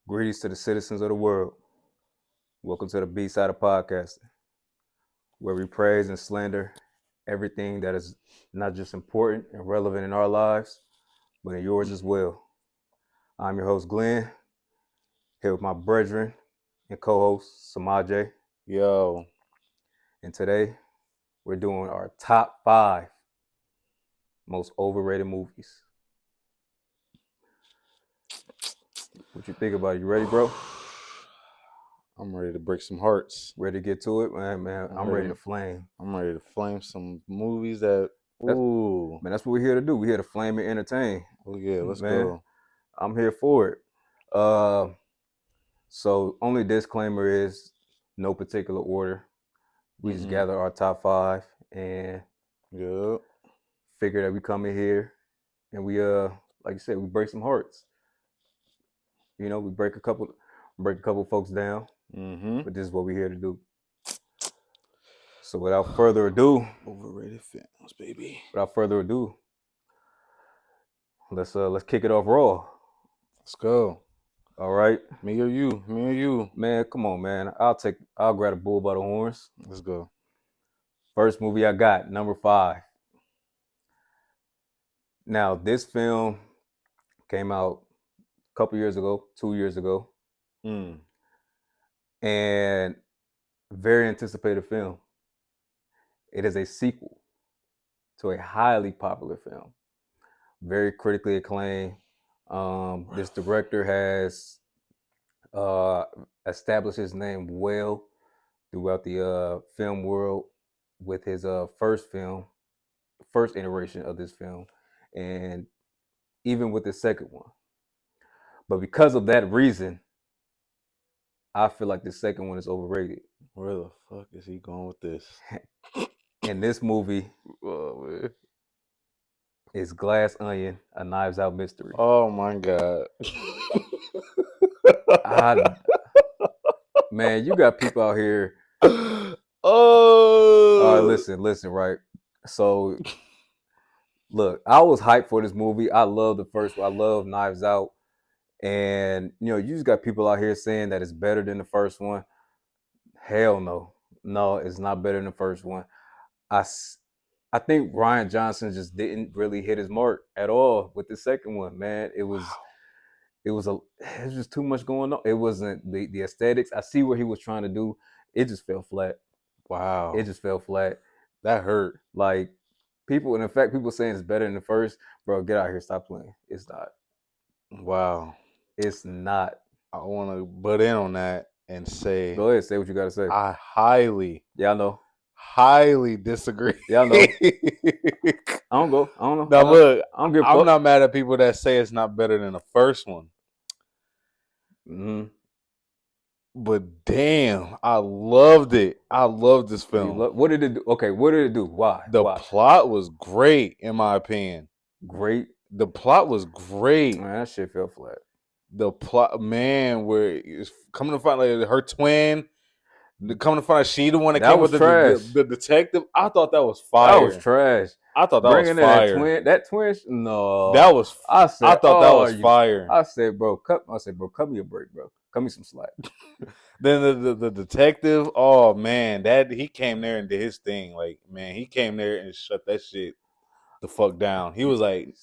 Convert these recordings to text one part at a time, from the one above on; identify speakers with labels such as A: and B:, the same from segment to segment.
A: Greetings to the citizens of the world. Welcome to the B side of podcasting, where we praise and slander everything that is not just important and relevant in our lives, but in yours as well. I'm your host, Glenn, here with my brethren and co-host, Semaj.
B: Yo,
A: And today, we're doing our top 5 most overrated movies. What you think about it? You ready, bro?
B: I'm ready to break some hearts.
A: Ready to get to it? Man, I'm ready to flame.
B: I'm ready to flame some movies that,
A: That's-
B: ooh.
A: Man, that's what we're here to do. We're here to flame and entertain.
B: Oh, yeah, let's
A: Man.
B: go.
A: I'm here for it. So only disclaimer is no particular order. We just gather our top 5 and
B: Yep.
A: figure that we come in here and we like you said, we break some hearts. You know, we break a couple folks down. But this is what we're here to do. So without further ado,
B: Overrated films, baby.
A: let's kick it off raw.
B: Let's go.
A: All right.
B: Me or you?
A: Man, come on, man. I'll grab a bull by the horns.
B: Let's go.
A: First movie I got, number 5. Now, this film came out a couple years ago, 2 years ago, and very anticipated film. It is a sequel to a highly popular film, very critically acclaimed. This director has established his name well throughout the film world with his first iteration of this film, and even with the second one. But because of that reason, I feel like the second one is overrated.
B: Where the fuck is he going with this?
A: And this movie is Glass Onion, A Knives Out Mystery.
B: Oh my God.
A: Man, you got people out here.
B: Oh.
A: All right, listen, right? So, look, I was hyped for this movie. I love the first one. I love Knives Out. And, you just got people out here saying that it's better than the first one. Hell no. No, it's not better than the first one. I think Rian Johnson just didn't really hit his mark at all with the second one, man. It was just too much going on. It wasn't the aesthetics. I see what he was trying to do. It just fell flat.
B: Wow.
A: It just fell flat.
B: That hurt.
A: Like, people saying it's better than the first. Bro, get out here. Stop playing. It's not.
B: Wow.
A: It's not.
B: I want to butt in on that and say,
A: go ahead, say what you got to say.
B: I highly disagree.
A: Yeah, I know. I don't know.
B: Now look,
A: I'm
B: not mad at people that say it's not better than the first one. But damn, I loved it. I love this film.
A: What did it do? Okay, what did it do? Why?
B: The plot was great, in my opinion.
A: Great?
B: The plot was great.
A: Man, that shit fell flat.
B: The plot, man, where it's coming to find like her twin, coming to find out she the one that came with the detective. I thought that was fire.
A: That was trash.
B: I thought that was fire.
A: That twin, no.
B: That was.
A: I thought that was
B: fire.
A: I said, bro, cut me a break, bro. Cut me some slack.
B: Then the detective, oh man, that he came there and did his thing. Like, man, he came there and shut that shit the fuck down. He was like,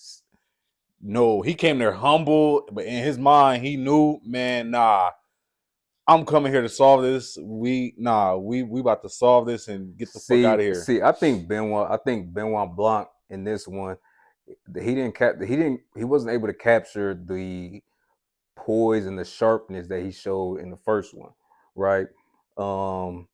B: no, he came there humble, but in his mind, he knew, man, nah, I'm coming here to solve this. We about to solve this and get the fuck out of here.
A: See, I think Benoit Blanc in this one, he wasn't able to capture the poise and the sharpness that he showed in the first one, right? And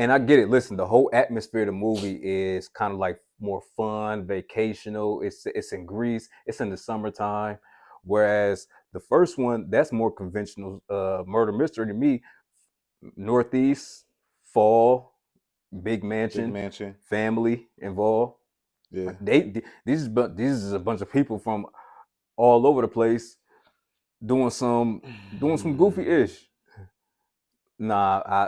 A: I get it. Listen, the whole atmosphere of the movie is kind of like more fun, vacational. It's in Greece. It's in the summertime. Whereas the first one, that's more conventional murder mystery to me. Northeast, fall, big mansion, family involved.
B: Yeah,
A: this is a bunch of people from all over the place doing some goofy ish. Nah,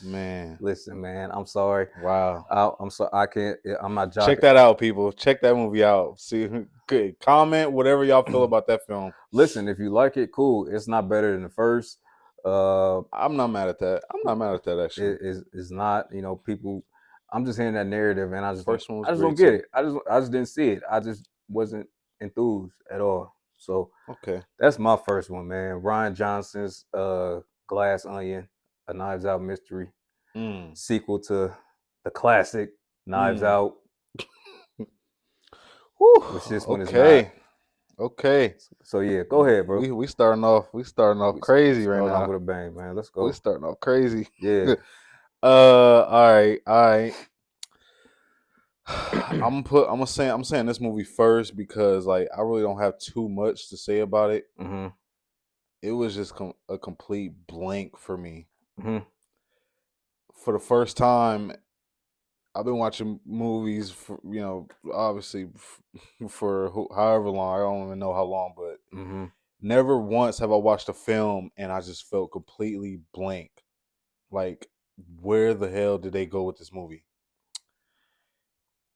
B: Man.
A: listen, man. I'm sorry.
B: Wow.
A: I'm so I can't. I'm not
B: Check
A: jocking.
B: that out, people. Check that movie out. See, good. Comment whatever y'all feel about that film.
A: Listen, if you like it, cool. It's not better than the first.
B: I'm not mad at that. I'm not mad at that actually.
A: It's not. You know, people. I'm just hearing that narrative, and
B: First one was
A: I just
B: great
A: don't get
B: too.
A: it. I just didn't see it. I just wasn't enthused at all. So
B: Okay.
A: that's my first one, man. Ryan Johnson's Glass Onion, a Knives Out mystery sequel to the classic Knives Out.
B: Whew.
A: Which this one is
B: Okay.
A: not.
B: Okay.
A: So yeah, go ahead, bro.
B: We starting off crazy right
A: Starting off
B: now.
A: with a bang, man. Let's
B: We
A: go.
B: starting off crazy.
A: Yeah.
B: All right. I'm saying this movie first because like I really don't have too much to say about it.
A: Mm-hmm.
B: It was just a complete blank for me.
A: Mm-hmm.
B: For the first time, I've been watching movies for obviously for however long. I don't even know how long, but
A: Mm-hmm.
B: never once have I watched a film and I just felt completely blank. Like, where the hell did they go with this movie?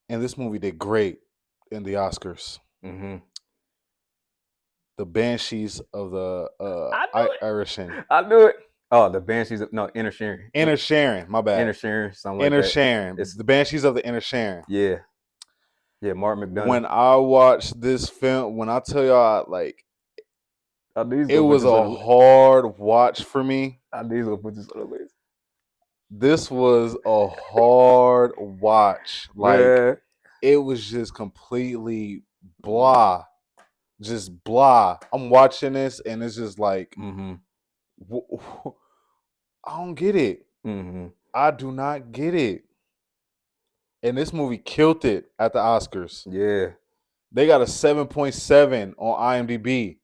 B: And this movie did great in the Oscars.
A: Mm-hmm.
B: The Banshees of the Irishin.
A: I knew it. Oh, the Banshees of Inner Sharon.
B: Inner Sharon, my bad.
A: Inner Sharon, something
B: Inner
A: like that.
B: Sharon. It's the Banshees of the Inner Sharon.
A: Yeah. Yeah, Mark McDonough.
B: When I watched this film, when I tell y'all, like, it was a hard watch for me.
A: I need to put this on the list.
B: This was a hard watch. Like,
A: man.
B: It was just completely blah. Just blah. I'm watching this and it's just like, I don't get it.
A: Mm-hmm.
B: I do not get it. And this movie killed it at the Oscars.
A: Yeah.
B: They got a 7.7 on IMDb.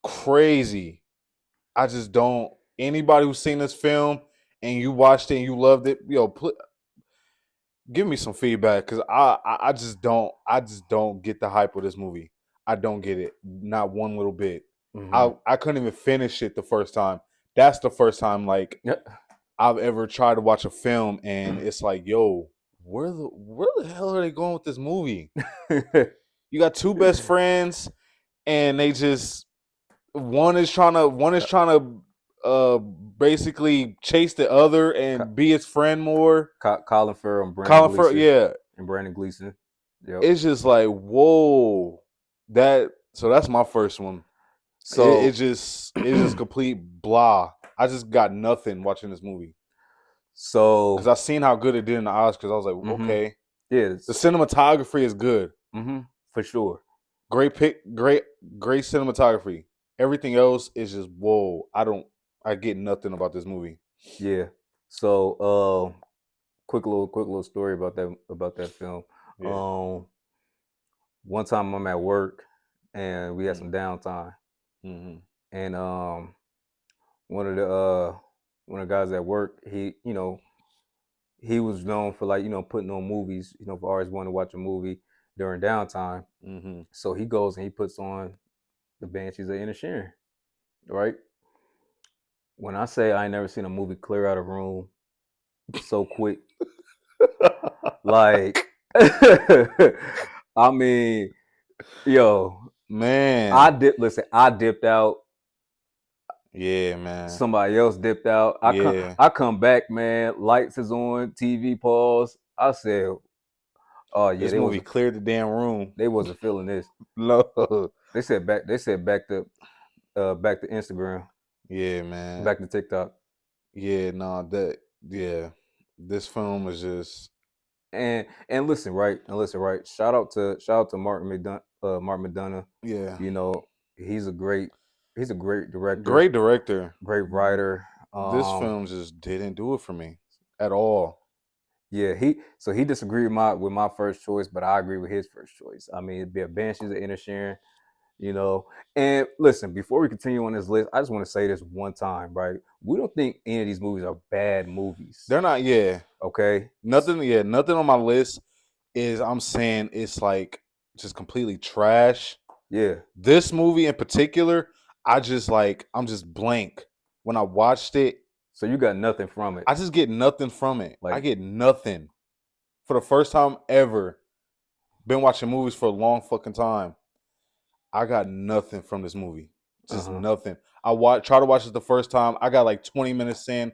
B: Crazy. I just don't. Anybody who's seen this film and you watched it and you loved it, give me some feedback because I just don't get the hype of this movie. I don't get it, not one little bit.
A: Mm-hmm.
B: I couldn't even finish it the first time. That's the first time like I've ever tried to watch a film and it's like, yo, where the hell are they going with this movie? You got two best friends and they just one is trying to basically chase the other and be his friend more.
A: Colin Farrell and Brandon Gleeson.
B: Yeah.
A: And Brandon Gleeson.
B: Yep. It's just like, whoa. So that's my first one. So it's just complete blah. I just got nothing watching this movie.
A: So
B: because I seen how good it did in the Oscars, I was like, okay. Yeah. The cinematography is good.
A: For sure.
B: Great cinematography. Everything else is just whoa. I get nothing about this movie.
A: Yeah. So quick little story about that film. Yeah. One time I'm at work and we had some downtime. And one of the guys at work, he was known for like, putting on movies, for always wanting to watch a movie during downtime. So he goes and he puts on the Banshees of Inisherin, right? When I say I ain't never seen a movie clear out a room so quick, like, I mean, yo,
B: man,
A: I dipped out.
B: Yeah, man.
A: Somebody else dipped out. I come back, man. Lights is on, TV pause. I said, "Oh yeah,
B: this movie cleared the damn room."
A: They wasn't feeling this.
B: No,
A: they said back to Instagram.
B: Yeah, man.
A: Back to TikTok.
B: Yeah, no, this film was just
A: and listen, right? Shout out to Mark McDonough.
B: Yeah,
A: he's a great director.
B: Great director.
A: Great writer.
B: This film just didn't do it for me at all.
A: Yeah, he disagreed with my first choice, but I agree with his first choice. I mean, it'd be a Banshees of Inisherin, And listen, before we continue on this list, I just want to say this one time, right? We don't think any of these movies are bad movies.
B: They're not. Yeah.
A: Okay.
B: Nothing on my list is I'm saying it's like just completely trash.
A: Yeah.
B: This movie in particular, I'm just blank. When I watched it,
A: So you got nothing from it.
B: I just get nothing from it. I
A: Like,
B: get nothing. For the first time ever, been watching movies for a long fucking time. I got nothing from this movie. Just nothing. Try to watch it the first time. I got like 20 minutes in.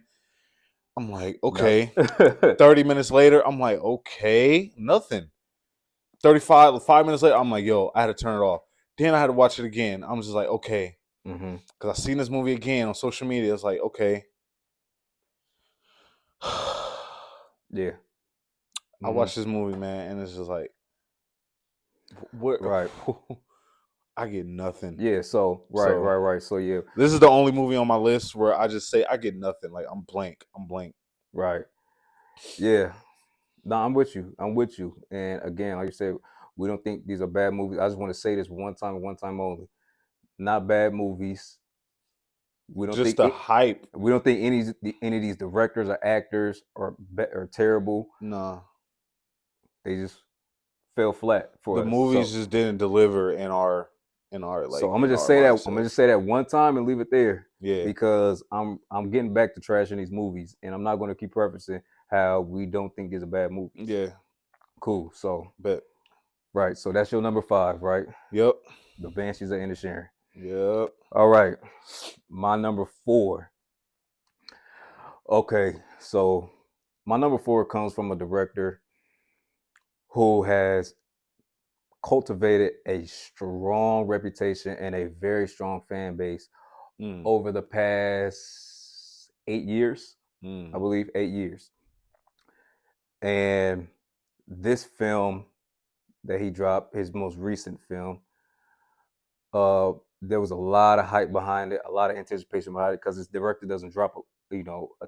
B: I'm like, okay. 30 minutes later, I'm like, okay, nothing. 5 minutes later, I'm like, yo, I had to turn it off. Then I had to watch it again. I'm just like, okay. Because I seen this movie again on social media. It's like, okay.
A: Yeah.
B: I watched this movie, man, and it's just like, what?
A: Right.
B: I get nothing.
A: Yeah. So right. So yeah.
B: This is the only movie on my list where I just say I get nothing. Like I'm blank.
A: Right. Yeah. No, I'm with you. And again, like you said, we don't think these are bad movies. I just want to say this one time only. Not bad movies. We don't
B: Just
A: think
B: the hype.
A: we don't think any of these directors or actors are terrible.
B: No,
A: They just fell flat for
B: the
A: us.
B: movies
A: So,
B: just didn't deliver in our
A: so
B: like
A: I'm gonna
B: in
A: just
B: our
A: say that
B: mindset.
A: I'm gonna just say that one time and leave it there.
B: Yeah,
A: Because I'm getting back to trashing these movies, and I'm not going to keep referencing how we don't think these are bad movies.
B: yeah.
A: Cool. So
B: Bet.
A: right. So that's your number 5, right?
B: Yep.
A: The Banshees of Inisherin.
B: Yep.
A: All right. My number 4. Okay. So my number 4 comes from a director who has cultivated a strong reputation and a very strong fan base over the past 8 years. I believe 8 years. And this film that he dropped, his most recent film, there was a lot of hype behind it, a lot of anticipation behind it, because his director doesn't drop, a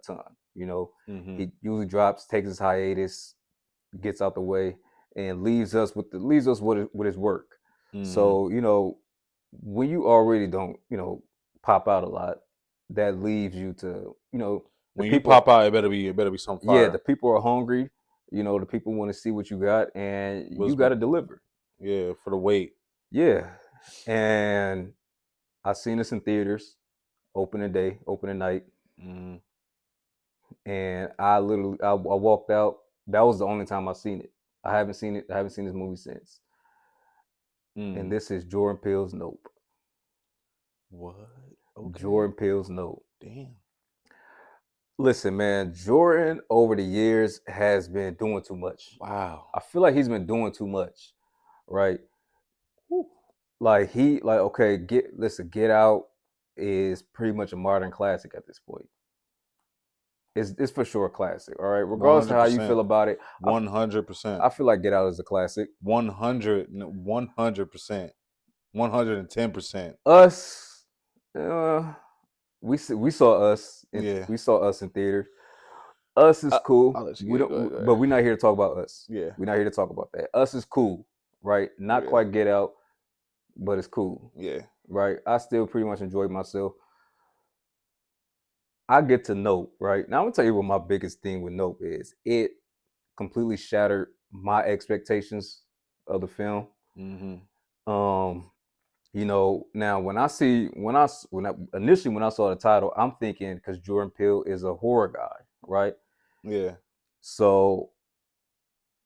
A: ton. He usually drops, takes his hiatus, gets out the way, and leaves us with his work. So when you already don't pop out a lot, that leaves you to the
B: When you
A: people.
B: pop out, it better be some
A: Yeah,
B: fire.
A: the people are hungry. The people want to see what you got, and you got to deliver.
B: Yeah, for the wait.
A: Yeah, and I seen this in theaters, opening night, and I walked out. That was the only time I seen it. I haven't seen it. I haven't seen this movie since. And this is Jordan Peele's Nope.
B: What? Okay.
A: Jordan Peele's Nope.
B: Damn.
A: Listen, man, Jordan over the years has been doing too much.
B: Wow.
A: I feel like he's been doing too much, right? Okay, Get Out is pretty much a modern classic at this point. It's for sure a classic, all right? Regardless of how you feel about it,
B: 100%.
A: I feel like Get Out is a classic.
B: 100%. 110%.
A: Us, we saw Us.
B: Yeah.
A: We saw Us in theaters. Us is cool.
B: I'll let you
A: We
B: go
A: don't,
B: ahead.
A: but we're not here to talk about Us.
B: Yeah.
A: We're not here to talk about that. Us is cool, right? Not quite Get Out, but it's cool.
B: Yeah.
A: Right? I still pretty much enjoyed myself. I get to Nope, right? Now I'm gonna tell you what my biggest thing with Nope is. It completely shattered my expectations of the film. Now when I initially when I saw the title, I'm thinking, because Jordan Peele is a horror guy, right?
B: Yeah.
A: So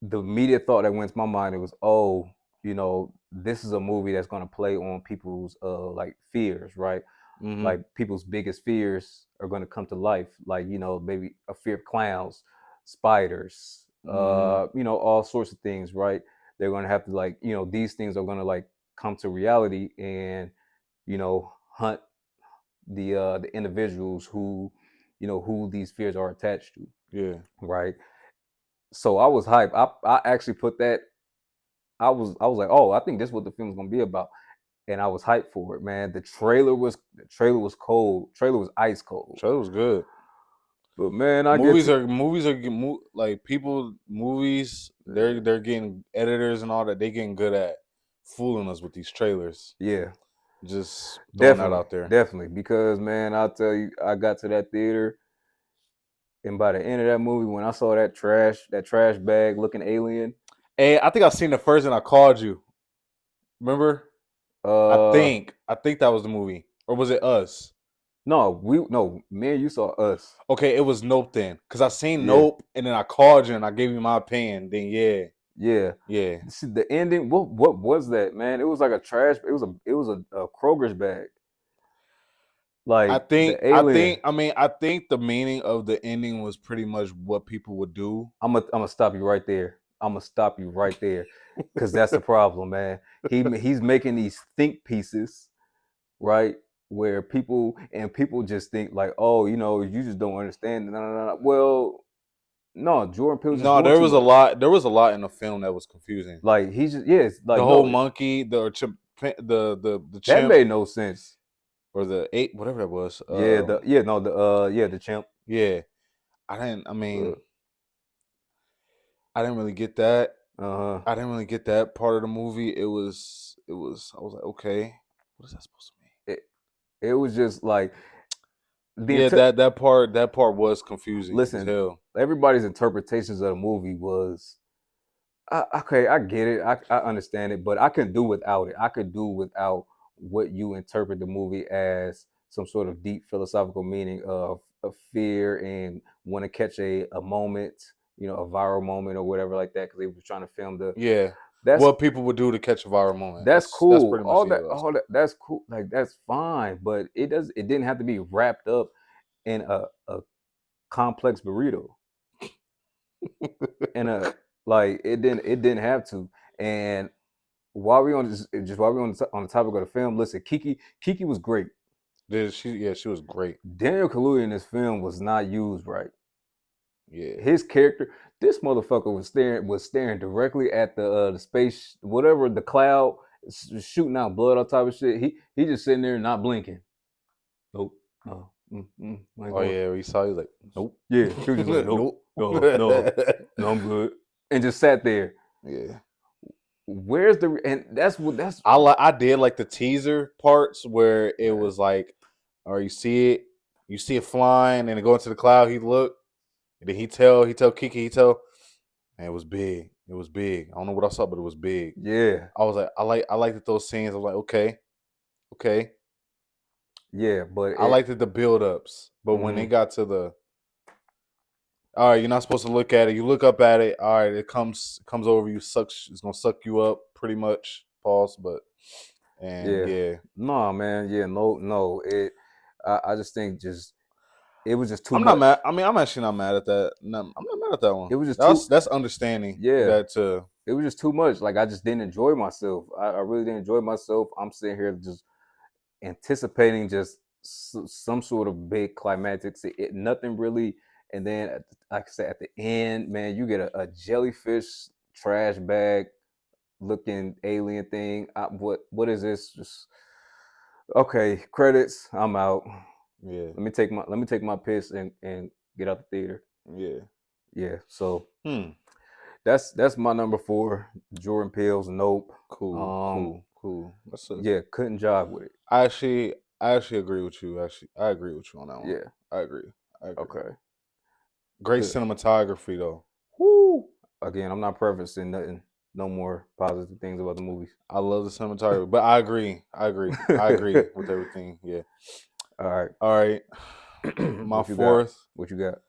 A: the immediate thought that went to my mind, it was, this is a movie that's going to play on people's like fears, right? Like people's biggest fears are going to come to life, like maybe a fear of clowns, spiders, all sorts of things, right? They're going to have to, like, these things are going to, like, come to reality and hunt the individuals who who these fears are attached to.
B: Yeah.
A: Right. So I was hyped. I actually put that. I was like, oh, I think this is what the film's gonna be about, and I was hyped for it, man. The trailer was cold. Trailer was ice cold.
B: Trailer was good.
A: But man,
B: movies are like movies. They're getting editors and all that. They getting good at fooling us with these trailers.
A: Yeah,
B: just throwing that out there.
A: Definitely, because man, I'll tell you, I got to that theater, and by the end of that movie, when I saw that trash bag looking alien,
B: hey, I think I seen it first, and I called you. Remember? I think that was the movie, or was it Us?
A: No, me and you saw Us.
B: Okay, it was Nope then, because I seen
A: Yeah,
B: Nope, and then I called you and I gave you my opinion. Then
A: yeah.
B: yeah.
A: See, the ending. What was that, man? It was like a trash. It was a Kroger's bag.
B: I
A: Like
B: think,
A: the
B: I
A: alien.
B: think, I mean, I think the meaning of the ending was pretty much what people would do.
A: I'm gonna stop you right there. I'm gonna stop you right there, because that's the problem, man. He's making these think pieces, right? Where people just think like, oh, you just don't understand. No, no, no, no. Well, no, Jordan Peele's just
B: No,
A: doing
B: there
A: too
B: was a
A: much.
B: lot. There was a lot in the film that was confusing.
A: Like he's just yes,
B: The
A: like
B: whole
A: no,
B: monkey, the chimp, the
A: that
B: chimp,
A: made no sense.
B: or the ape, whatever that was.
A: The chimp.
B: Yeah, I didn't. I
A: Uh
B: mean, I didn't really get that.
A: huh.
B: I didn't really get that part of the movie. It was. It was. I was like, okay, what is that supposed to mean?
A: It it was just like the
B: Yeah,
A: inter-
B: that part was confusing as
A: listen.
B: hell.
A: Everybody's interpretations of the movie was okay. I get it. I understand it, but I can do without it. I could do without what you interpret the movie as some sort of deep philosophical meaning of fear and want to catch a moment, a viral moment or whatever like that, because they were trying to film the.
B: Yeah,
A: That's
B: what people would do to catch a viral moment.
A: that's
B: That's
A: cool.
B: pretty much it.
A: All that that's cool. Like that's fine, but it didn't have to be wrapped up in a complex burrito. And it didn't have to. And while we on just while we on the topic of the film, listen, Kiki was great.
B: She was great.
A: Daniel Kaluuya in this film was not used right.
B: Yeah,
A: His character, this motherfucker was staring directly at the space, whatever the cloud, shooting out blood all type of shit. He just sitting there not blinking. Nope. No. I ain't
B: oh
A: going.
B: yeah, we saw. He was like, nope,
A: Yeah, he was just like, nope,
B: nope.
A: no, I'm good, and just sat there.
B: Yeah,
A: Where's the and that's
B: I did like the teaser parts where it was like, or you see it flying, and it go into the cloud. He look, and then he tell Kiki, man, it was big. It was big. I don't know what I saw, but it was big.
A: yeah,
B: I was like, I liked those scenes. I was like, okay.
A: yeah, but
B: I liked the build ups, but when they
A: mhm.
B: got to the, all right, you're not supposed to look at it. You look up at it. All right, it comes over you. Sucks. It's gonna suck you up, pretty much. Pause. But and
A: Yeah,
B: yeah,
A: no, man, yeah, no, I just think it was just too
B: I'm not
A: much.
B: mad. I mean, I'm actually not mad at that. No, I'm not mad at that one.
A: It was just too,
B: That's understanding
A: yeah,
B: that.
A: it was just too much. Like I just didn't enjoy myself. I really didn't enjoy myself. I'm sitting here just anticipating just some sort of big climactic. Nothing really, and then like I said, at the end, man, you get a jellyfish trash bag looking alien thing. What is this? Just okay, credits. I'm out.
B: Yeah,
A: Let me take my piss and get out the theater.
B: yeah.
A: Yeah, so
B: Hmm.
A: that's my number four. Jordan Peele's Nope.
B: Cool. That's a.
A: Yeah, couldn't jive with it.
B: I actually agree with you. Actually, I agree with you on that one.
A: Yeah,
B: I agree. I agree.
A: okay,
B: Great
A: good.
B: cinematography though.
A: Woo. Again, I'm not prefacing nothing. No more positive things about the movies.
B: I love the cinematography, but I agree. I agree with everything. Yeah.
A: All right.
B: All right. My
A: What you got?
B: fourth.
A: What you got?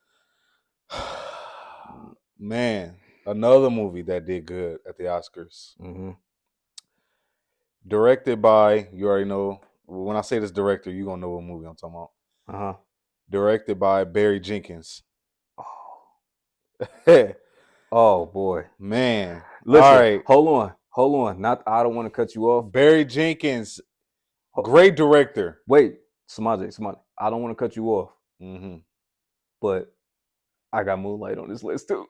B: Man, another movie that did good at the Oscars.
A: Mm-hmm.
B: Directed by, you already know. When I say this director, you're going to know what movie I'm talking about.
A: Uh-huh.
B: Directed by Barry Jenkins.
A: Oh boy.
B: Man. All
A: Listen,
B: right.
A: hold on. Not I don't want to cut you off.
B: Barry Jenkins, great director.
A: Wait, Semaj. I don't want to cut you off,
B: Mm-hmm.
A: but I got Moonlight on this list too.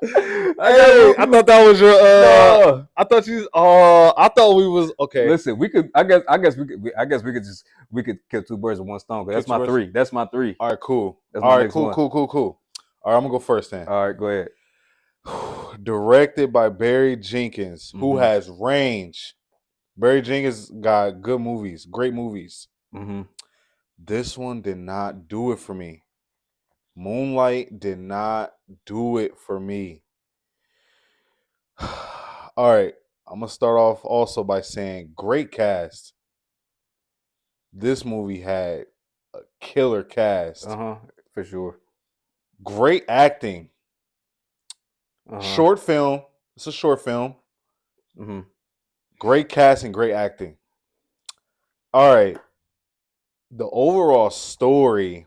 B: Hey, I thought that was your.
A: No.
B: I thought you. I thought we was okay.
A: Listen, we could. I guess we could kill two birds with one stone. That's my three. That's my three.
B: All right, cool.
A: That's
B: All
A: my
B: right,
A: next
B: cool.
A: one.
B: All right, I'm gonna go first then.
A: All right, go ahead.
B: Directed by Barry Jenkins, who
A: Mm-hmm.
B: has range. Barry Jenkins got good movies, great movies.
A: Mm-hmm.
B: This one did not do it for me. Moonlight did not do it for me. All right, I'm gonna start off also by saying great cast. this movie had a killer cast,
A: For sure.
B: great acting, short film. It's a short film. Great cast and great acting. All right, the overall story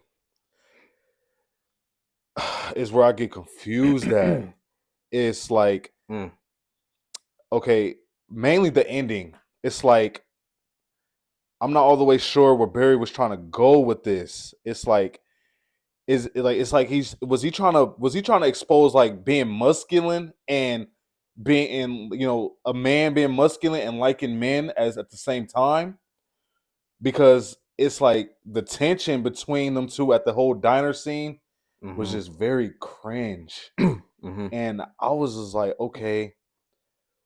B: is where I get confused at. It's like, okay, mainly the ending. It's like I'm not all the way sure where Barry was trying to go with this. It's like, it's like was he trying to expose like being masculine and being a man being masculine and liking men as at the same time, because it's like the tension between them two at the whole diner scene was just very cringe. And I was just like, okay,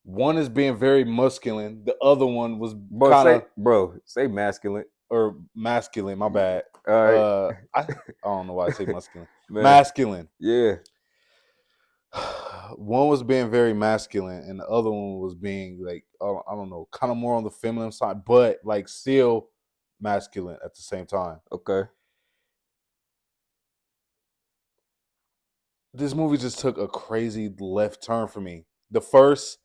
B: one is being very masculine, the other one was kind of
A: say masculine
B: or masculine. My bad.
A: All right.
B: I don't know why I say masculine. Masculine.
A: Yeah.
B: One was being very masculine, and the other one was being like, I don't know, kind of more on the feminine side, but like still masculine at the same time.
A: Okay.
B: This movie just took a crazy left turn for me. The first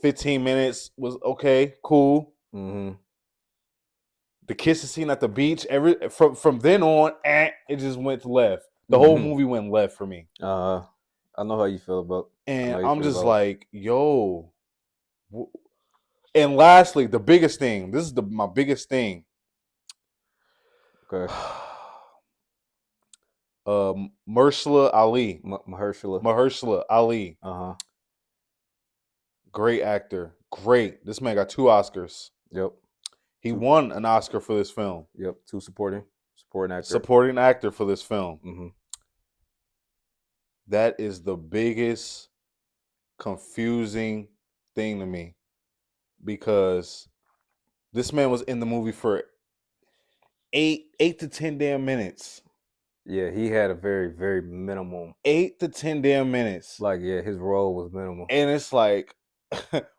B: 15 minutes was okay, cool. The kissing scene at the beach, from then on, it just went left. The whole movie went left for me.
A: I know how you feel about.
B: And I'm just like, yo. And lastly, the biggest thing. This is my biggest thing.
A: Okay.
B: Mahershala Ali.
A: Mahershala
B: Ali. Great actor. Great. This man got 2 Oscars.
A: Yep.
B: He won an Oscar for this film.
A: Yep. 2 supporting actor.
B: Supporting actor for this film. That is the biggest confusing thing to me, because this man was in the movie for 8 to 10 damn minutes.
A: Yeah, he had a very, very minimum.
B: 8 to 10 damn minutes.
A: Like, yeah, his role was minimal.
B: And it's like,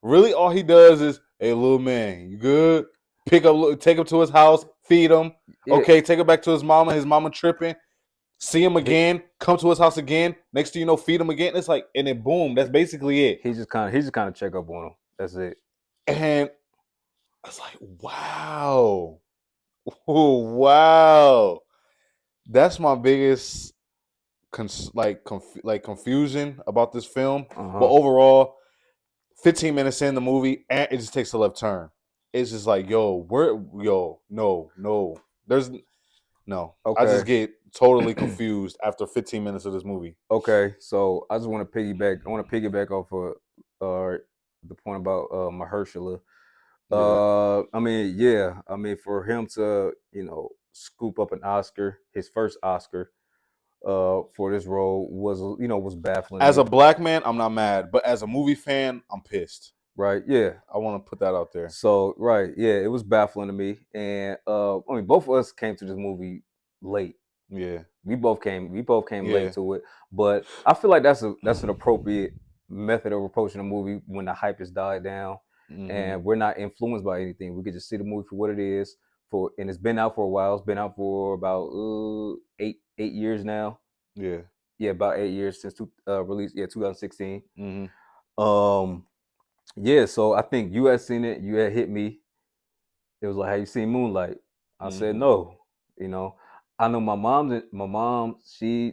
B: really all he does is, hey, little man, you good? Take him to his house, feed him. Yeah. Okay, take him back to his mama tripping. See him again, come to his house again. Next thing you know, feed him again. It's like, and then boom, that's basically it.
A: He just kind of check up on him. That's it.
B: And I was like, wow. Oh, wow. That's my biggest confusion about this film. But overall, 15 minutes in the movie, and it just takes a left turn. It's just like, no. There's no. Okay. I just get totally confused after 15 minutes of this movie.
A: Okay, so I just want to piggyback. I want to piggyback off of the point about Mahershala. I mean, for him to scoop up an Oscar, his first Oscar, for this role was baffling.
B: As a black man, I'm not mad, but as a movie fan, I'm pissed.
A: Right? Yeah,
B: I want to put that out there.
A: So yeah, it was baffling to me, and I mean, both of us came to this movie late.
B: Yeah,
A: we both came late to it, but I feel like that's an appropriate method of approaching a movie when the hype has died down, and we're not influenced by anything. We could just see the movie for what it is. And it's been out for a while. It's been out for about 8 years now.
B: Yeah,
A: about 8 years since release. Yeah, 2016. Yeah, so I think you had seen it. You had hit me. It was like, "Have you seen Moonlight?" I said no. I know my mom. She's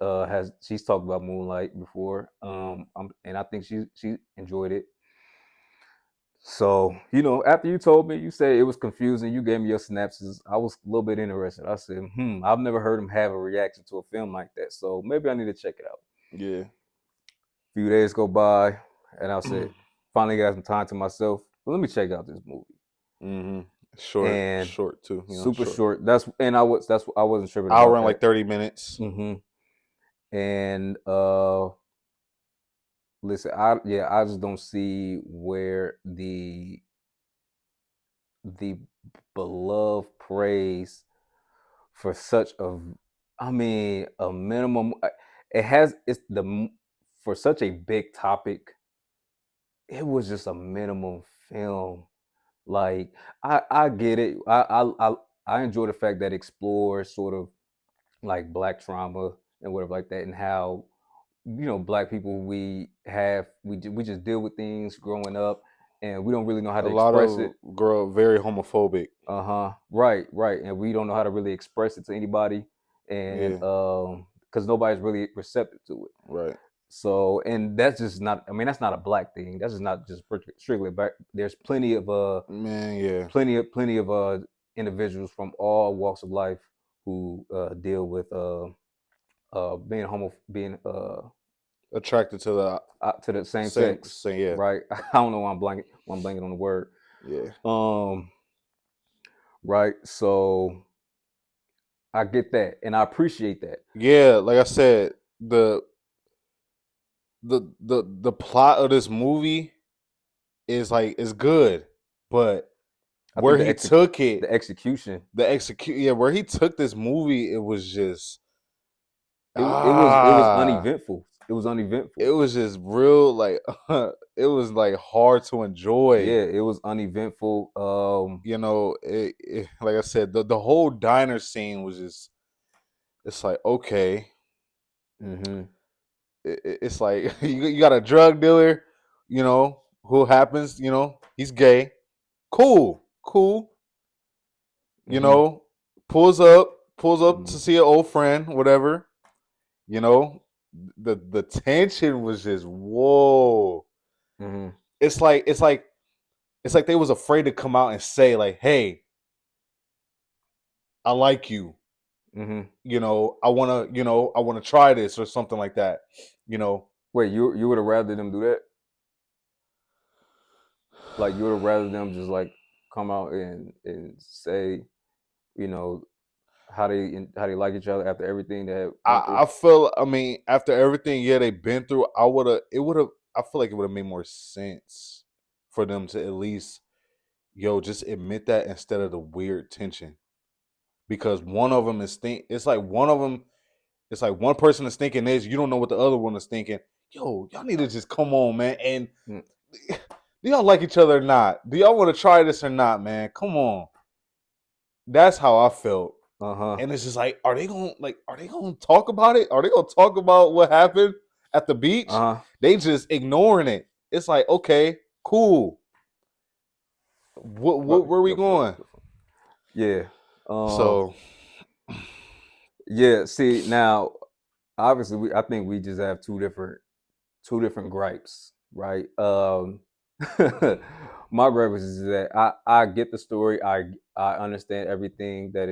A: talked about Moonlight before. And I think she enjoyed it. So after you told me, you said it was confusing. You gave me your synopsis. I was a little bit interested. I said, I've never heard him have a reaction to a film like that. So maybe I need to check it out.
B: Yeah.
A: A few days go by, and I said, finally got some time to myself. Well, let me check out this movie.
B: Short too.
A: Super short. I wasn't tripping.
B: I'll run like 30 minutes.
A: And listen, I just don't see where the beloved praise for such a minimum. For such a big topic, it was just a minimum film. Like I get it. I enjoy the fact that it explores sort of like Black trauma and whatever like that, and how Black people we just deal with things growing up, and we don't really know how
B: A
A: to
B: lot
A: express
B: of
A: it.
B: girl very homophobic.
A: Right, right, and we don't know how to really express it to anybody, and
B: Yeah,
A: because nobody's really receptive to it.
B: right.
A: So, and that's just not. I mean, that's not a Black thing. That's just not just strictly Black. There's
B: Man, yeah.
A: plenty of individuals from all walks of life who deal with being being
B: Attracted
A: to the same
B: same,
A: sex,
B: same, yeah,
A: right? I don't know why I'm blanking on the word.
B: yeah.
A: Um, right. So I get that, and I appreciate that.
B: Yeah, like I said, the plot of this movie is good, but
A: I think
B: where he took it,
A: the execution,
B: where he took this movie, it was just
A: it was
B: ah,
A: uneventful. It was uneventful.
B: it was just real like it was like hard to enjoy.
A: Yeah, it was uneventful.
B: Like I said, the whole diner scene was just it's like okay,
A: Mm-hmm.
B: it's like you got a drug dealer, who happens, he's gay. Cool. You
A: Mm-hmm.
B: know, pulls up
A: Mm-hmm.
B: to see an old friend, whatever. You know, the tension was just whoa.
A: Mm-hmm.
B: It's like they was afraid to come out and say like, "Hey, I like you.
A: Mm-hmm.
B: I wanna try this or something like that." You know,
A: Wait, you would have rather them do that? Like you would have rather them just like come out and say, you know, how they like each other after everything they went through?
B: I feel. I mean, after everything, yeah, they've been through. I would have. It would have. I feel like it would have made more sense for them to at least, just admit that instead of the weird tension. Because one of them is It's like one of them. It's like one person is thinking this. You don't know what the other one is thinking. Yo, y'all need to just come on, man. And
A: Mm.
B: do y'all like each other or not? Do y'all want to try this or not, man? Come on. That's how I felt.
A: Uh-huh.
B: And it's just like, are they gonna talk about it? Are they gonna talk about what happened at the beach?
A: Uh-huh.
B: They just ignoring it. It's like, okay, cool. Where we
A: Go for it.
B: going?
A: Go for it. Yeah.
B: So
A: Yeah, see now obviously I think we just have two different gripes, right? My gripe is that I get the story. I understand everything that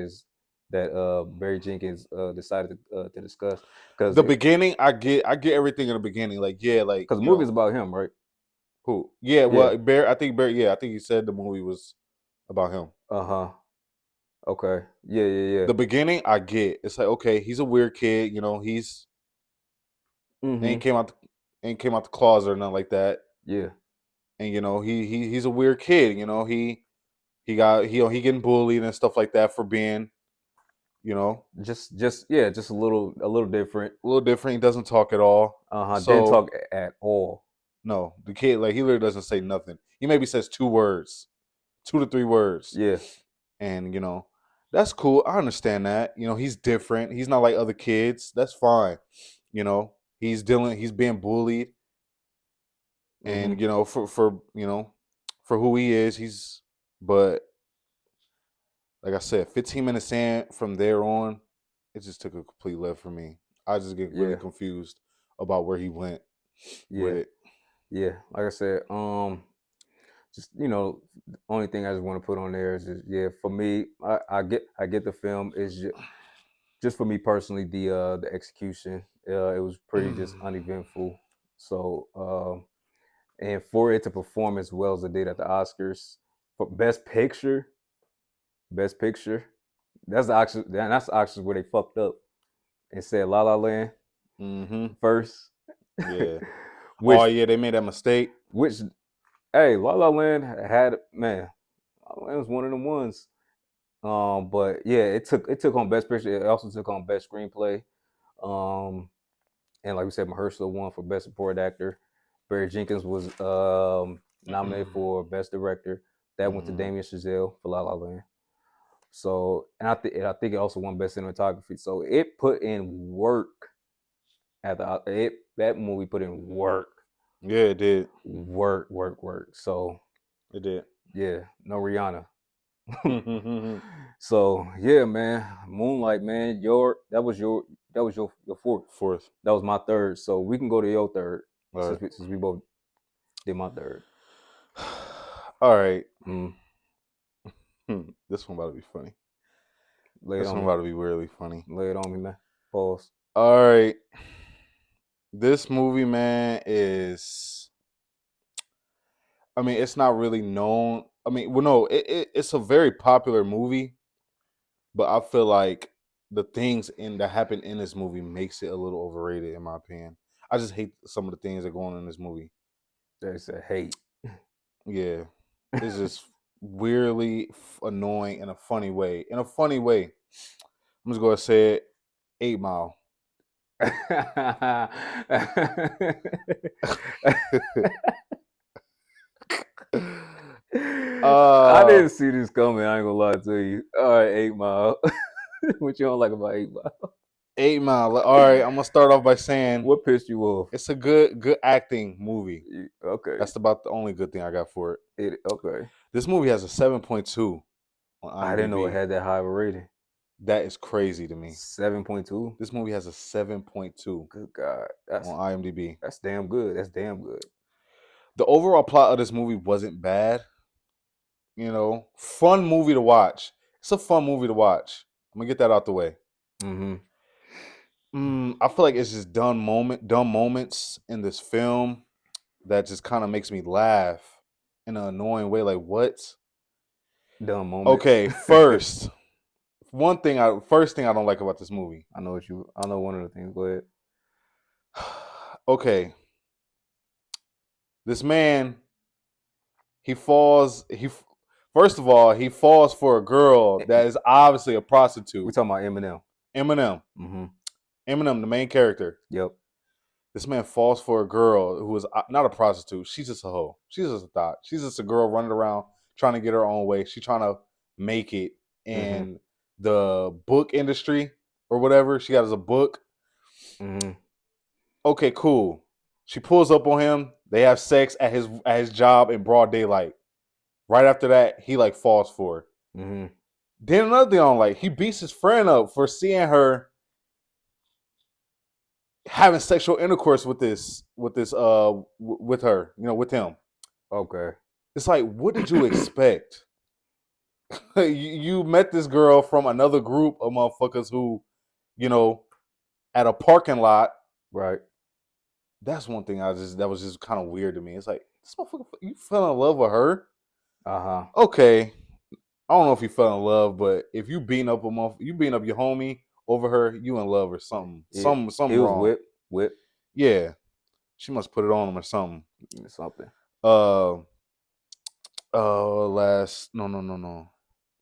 A: Barry Jenkins decided to discuss because
B: the beginning, I get everything in the beginning. Like, yeah, like
A: the movie is about him, right?
B: who? Yeah,
A: Yeah.
B: well, Bear. I think Bear. Yeah, I think he said the movie was about him.
A: Uh-huh. Okay. Yeah, yeah, yeah.
B: The beginning, I get. It's like, okay, he's a weird kid. He's ain't
A: Mm-hmm.
B: came out ain't came out the closet or nothing like that.
A: Yeah.
B: And he's a weird kid. He getting bullied and stuff like that for being, you know,
A: Just a little different.
B: a little different. He doesn't talk at all.
A: Uh-huh. Didn't
B: So
A: talk at all.
B: no, the kid, like, he literally doesn't say nothing. He maybe says 2 words, 2 to 3 words,
A: Yeah.
B: and that's cool. I understand that. He's different. He's not like other kids. That's fine. He's being bullied,
A: Mm-hmm.
B: and for who he is, but like I said, 15 minutes in from there on, it just took a complete left for me. I just get really
A: Yeah.
B: confused about where he went with
A: Yeah.
B: it.
A: Yeah. Like I said, just the only thing I just want to put on there is just, yeah, for me, I get the film is just for me personally the execution it was pretty just uneventful. So and for it to perform as well as it did at the Oscars for best picture, that's actually where they fucked up and said La La Land
B: Mm-hmm.
A: first,
B: Yeah.
A: which
B: Oh yeah, they made that mistake.
A: which hey La La Land had man, La La Land was one of them ones. But yeah, it took on best picture. It also took on best screenplay. Um, and like we said, Mahershala won for best supporting actor. Barry Jenkins was nominated for best director. That went to
B: Mm-hmm.
A: Damien Chazelle for La La Land. So, and I think it also won best cinematography. So it put in work that movie put in work.
B: Yeah, it did.
A: Work. So
B: It did.
A: yeah, no Rihanna. So yeah, man, Moonlight, man, that was your fourth.
B: Fourth.
A: That was my third. So we can go to your third
B: All right.
A: since we both did my third.
B: All right.
A: Mm.
B: This one about to be funny.
A: Lay it
B: This
A: on
B: one
A: me.
B: about to be really funny.
A: Lay it on me, man. Pause.
B: All right. This movie, man, is. I mean, it's not really known. I mean, well, no, it's a very popular movie, but I feel like the things that happen in this movie makes it a little overrated, in my opinion. I just hate some of the things that go on in this movie.
A: They said hate.
B: Yeah, it's just weirdly annoying in a funny way. In a funny way, I'm just gonna say it. 8 Mile.
A: I didn't see this coming. I ain't gonna lie to you. All right, 8 Mile. What you don't like about 8 Mile?
B: 8 Mile. All right, I'm gonna start off by saying
A: What pissed you off?
B: it's a good acting movie.
A: Okay.
B: That's about the only good thing I got for it.
A: Okay.
B: This movie has a 7.2 on IMDb.
A: I didn't know it had that high of a rating.
B: That is crazy to me.
A: 7.2.
B: This movie has a 7.2.
A: Good God,
B: on IMDb.
A: That's damn good. That's damn good.
B: The overall plot of this movie wasn't bad. You know, fun movie to watch. It's a fun movie to watch. I'm gonna get that out the way.
A: Mm-hmm.
B: I feel like it's just dumb moments in this film that just kind of makes me laugh in an annoying way. Like, what?
A: Dumb moments.
B: Okay, first thing I don't like about this movie.
A: I know one of the things. Go ahead.
B: Okay, this man, first of all, he falls for a girl that is obviously a prostitute.
A: We're talking about Eminem. Mm-hmm.
B: Eminem, the main character.
A: Yep.
B: This man falls for a girl who is not a prostitute. She's just a hoe. She's just a thought. She's just a girl running around trying to get her own way. She's trying to make it in the book industry or whatever. She got as a book.
A: Mm-hmm.
B: Okay, cool. She pulls up on him. They have sex at his job in broad daylight. Right after that, he like falls for her.
A: Mm-hmm.
B: Then another thing I don't like, he beats his friend up for seeing her having sexual intercourse with her, with him.
A: Okay.
B: It's like, what did you expect? You met this girl from another group of motherfuckers who, at a parking lot.
A: Right.
B: That's one thing that was just kind of weird to me. It's like, this motherfucker, you fell in love with her?
A: Uh-huh.
B: Okay. I don't know if you fell in love, but if you beating up your homie over her, you in love or something. Something
A: he was
B: wrong.
A: Whip.
B: Yeah. She must put it on him or something.
A: Something.
B: No.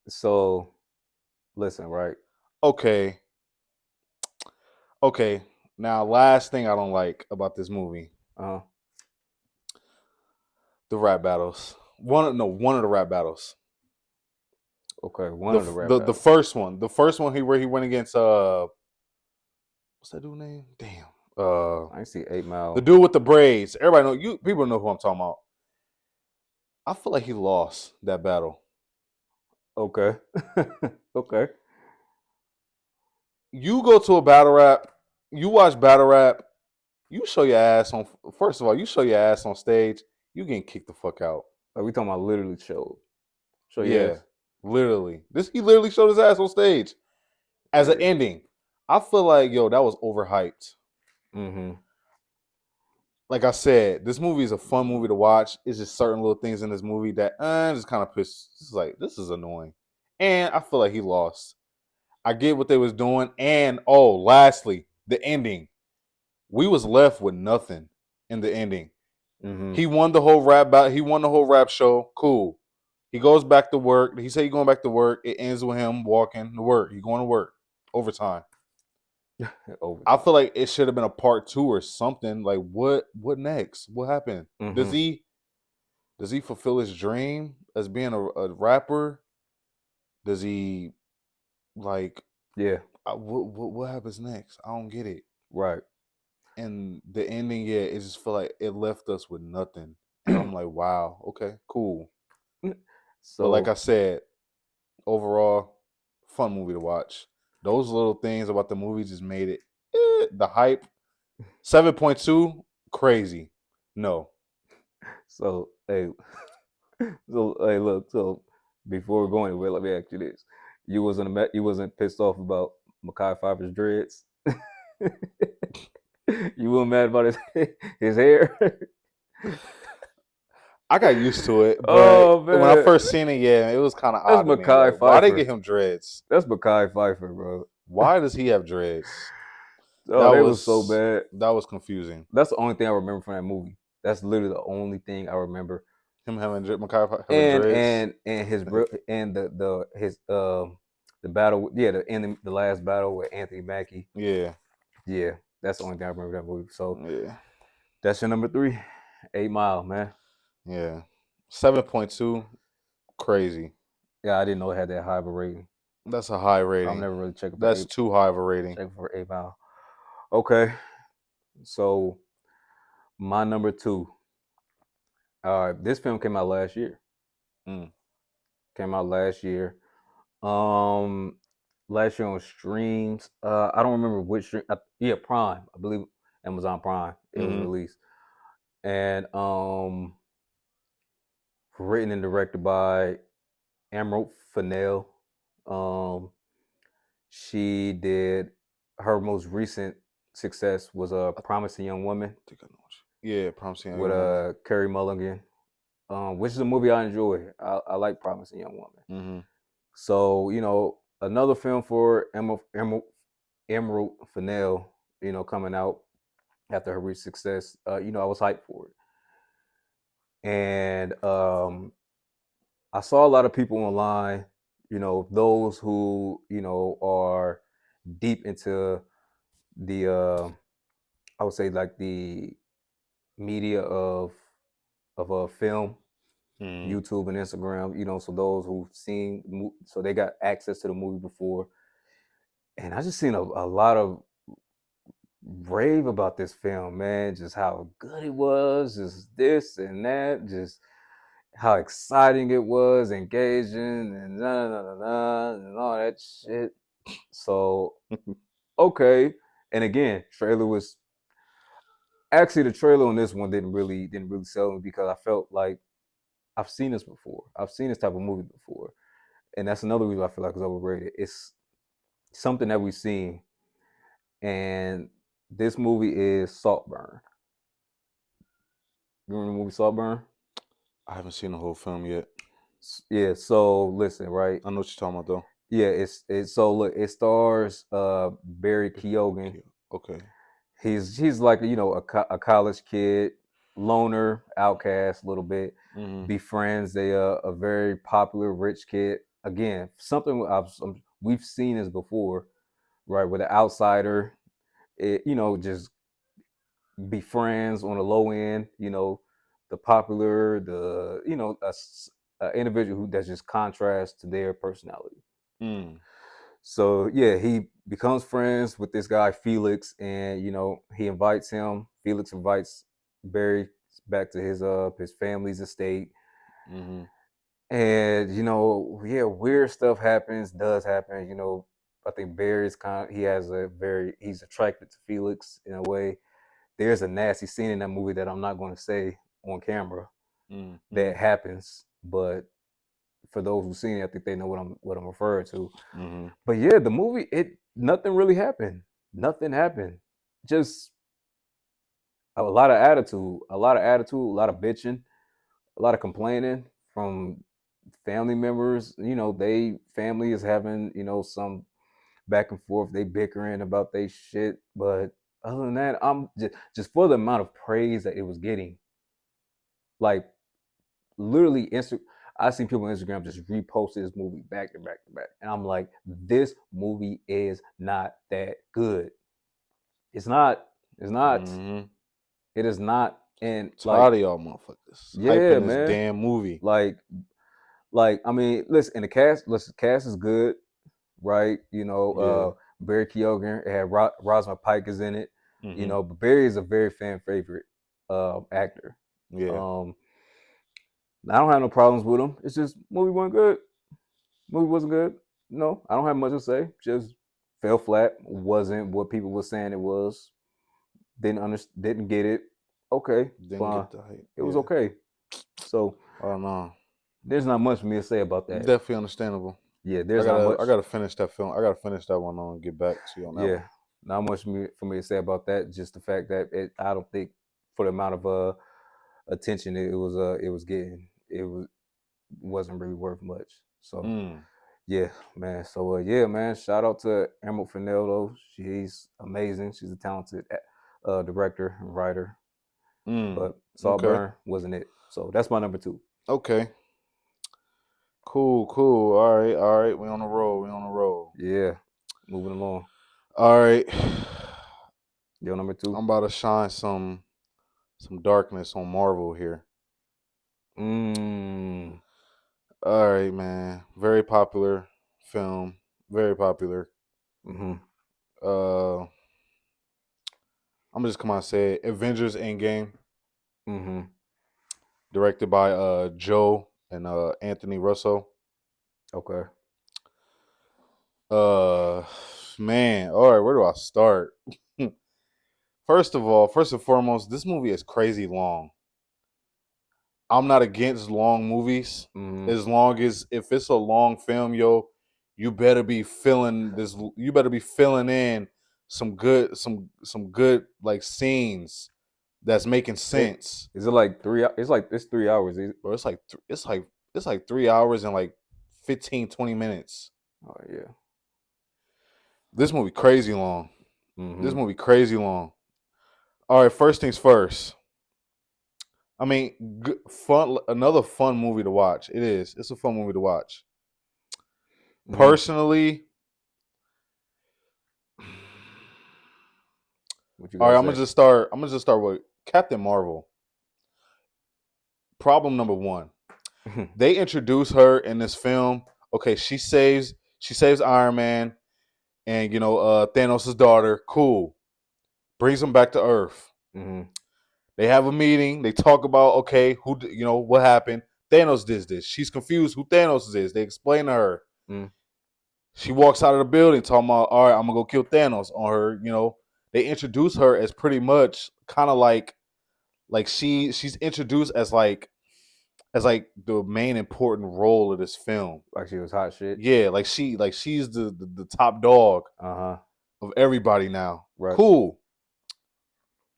A: So, listen, right?
B: Okay. Now, last thing I don't like about this movie.
A: Uh-huh.
B: The rap battles. One of the rap battles.
A: Okay, one of the rap battles.
B: The first one. The first one where he went against what's that dude's name? Damn.
A: I see 8 Mile.
B: The dude with the braids. People know who I'm talking about. I feel like he lost that battle.
A: Okay. Okay.
B: You go to a battle rap, you watch battle rap, you show your ass on. First of all, you show your ass on stage, you getting kicked the fuck out.
A: Like we talking about literally show
B: yeah, literally. He literally showed his ass on stage as an ending. I feel like that was overhyped.
A: Mm-hmm.
B: Like I said, this movie is a fun movie to watch. It's just certain little things in this movie that just kind of pissed. It's like, this is annoying, and I feel like he lost. I get what they was doing, and lastly, the ending. We was left with nothing in the ending.
A: Mm-hmm.
B: He won the whole rap battle. He won the whole rap show. Cool. He goes back to work. He said he's going back to work. It ends with him walking to work. He's going to work overtime. I feel like it should have been a part 2 or something. Like, what next? What happened?
A: Mm-hmm.
B: Does he fulfill his dream as being a rapper? Does he Like,
A: Yeah.
B: what happens next? I don't get it.
A: Right.
B: And the ending, yeah, it just feel like it left us with nothing. And I'm like, wow, okay, cool. But like I
A: So
B: said, overall, fun movie to watch. Those little things about the movie just made it. The hype, 7.2, crazy. No,
A: so hey look, so before we go anywhere, let me ask you this. You wasn't pissed off about Mekhi Phifer's dreads? You weren't mad about his hair?
B: I got used to it, but
A: Oh
B: when I
A: man.
B: first seen it, yeah, it was kind of
A: That's
B: odd to me.
A: Mekhi
B: Like, why they
A: Phifer.
B: get him dreads?
A: That's Mekhi Phifer, bro.
B: Why does he have dreads?
A: Oh, they was so bad.
B: That was confusing.
A: That's the only thing I remember from that movie. That's literally the only thing I remember.
B: Him having Mekhi having
A: And
B: dreads.
A: his and the battle, yeah, the last battle with Anthony Mackie.
B: Yeah,
A: Yeah, that's the only thing I remember that movie. So
B: yeah,
A: that's your number 3, 8 Mile, man.
B: yeah. 7.2, crazy.
A: Yeah, I didn't know it had that high of a rating.
B: That's a high
A: I'm
B: rating.
A: never really checking for
B: That's too high of a rating.
A: 8 Mile. Okay, so my number 2. This film came out last year.
B: Mm.
A: Came out last year. Last year on streams. I don't remember which stream. Yeah, Prime. I believe Amazon Prime. It was released, and written and directed by Emerald Fennell. She did her most recent success was a Promising Young Woman.
B: I think I know. Yeah, Promising
A: With
B: Young Woman.
A: Carey Mulligan, which is a movie I enjoy. I like Promising Young Woman.
B: Mm-hmm.
A: So another film for Emerald Fennell, coming out after her recent success. I was hyped for it, and I saw a lot of people online. Those who are deep into the I would say like the media of a film, YouTube and Instagram. So those who've seen, so they got access to the movie before, and I just seen a lot of rave about this film, man. Just how good it was, just this and that, just how exciting it was, engaging, and and all that shit. So okay, and again, trailer was actually the trailer on this one didn't really sell me because I felt like I've seen this before. I've seen this type of movie before, and that's another reason I feel like it's overrated. It's something that we've seen, and this movie is Saltburn. You remember the movie Saltburn?
B: I haven't seen the whole film yet.
A: Yeah. So listen, right?
B: I know what you're talking about though.
A: Yeah. It's so look. It stars Barry Keoghan.
B: Okay.
A: He's like a college kid, loner, outcast a little bit. Befriends a very popular rich kid. Again, something we've seen this before, right? With an outsider, just befriends on the low end. The popular, a individual who that just contrasts to their personality. So yeah, he becomes friends with this guy Felix, and he invites him. Felix invites Barry back to his family's estate, and yeah, weird stuff does happen. I think Barry's he's attracted to Felix in a way. There's a nasty scene in that movie that I'm not going to say on camera that happens, but for those who've seen it, I think they know what I'm referring to. But yeah, the movie, nothing really happened. Nothing happened. Just a lot of attitude, a lot of bitching, a lot of complaining from family members. They family is having some back and forth. They bickering about they shit, but other than that, I'm just for the amount of praise that it was getting. Like literally, I seen people on Instagram just reposted this movie back to back to back, and I'm like, this movie is not that good. It's not. It's not. It is not. And
B: Tired of y'all motherfuckers
A: yeah,
B: hyping this
A: man.
B: damn movie.
A: Like, I mean, listen, and the cast is good, right? Barry Keoghan, it had Rosamund Pike is in it. But Barry is a very fan favorite actor.
B: Yeah.
A: I don't have no problems with him. It's just movie wasn't good. Movie wasn't good. No, I don't have much to say. Just fell flat. Wasn't what people were saying it was. Didn't get it. Okay,
B: Didn't
A: fine.
B: get the hype.
A: It was okay. So
B: I don't know.
A: there's not much for me to say about that.
B: Definitely understandable.
A: Yeah, there's not much.
B: I gotta finish that film. I gotta finish that one and get back to you on that one.
A: Not much for me to say about that. Just the fact that I don't think for the amount of attention it was getting, wasn't really worth much. So yeah, man. So yeah, man. Shout out to Emerald Fennell though. She's amazing. She's a talented director and writer. But Saltburn wasn't it. So that's my number 2.
B: Okay. Cool. All right. We on the roll.
A: Yeah. Moving along.
B: All right.
A: Your number 2.
B: I'm about to shine some darkness on Marvel here. All right, man. Very popular film. Very popular. I'm gonna just come out and say it. Avengers Endgame. Directed by Joe and Anthony Russo.
A: Okay.
B: Man. All right, where do I start? First and foremost, this movie is crazy long. I'm not against long movies, as long as if it's a long film, you better be filling this. You better be filling in some good like scenes that's making sense.
A: Is it like 3? It's 3 hours.
B: Bro, it's like 3 hours and like 15, 20 minutes.
A: Oh yeah.
B: This movie crazy long. All right, first things first. I mean, another fun movie to watch. It is. It's a fun movie to watch. Personally, all right, I'm gonna just start with Captain Marvel. Problem number 1. They introduce her in this film. Okay, she saves Iron Man and Thanos' daughter. Cool. Brings them back to Earth. They have a meeting. They talk about, okay, who, what happened. Thanos did this. She's confused who Thanos is. They explain to her. She walks out of the building talking about, all right, I'm going to go kill Thanos on her. They introduce her as pretty much kind of like she's introduced as like the main important role of this film.
A: Like she was hot shit.
B: Yeah, she's the top dog of everybody now.
A: Right.
B: Cool.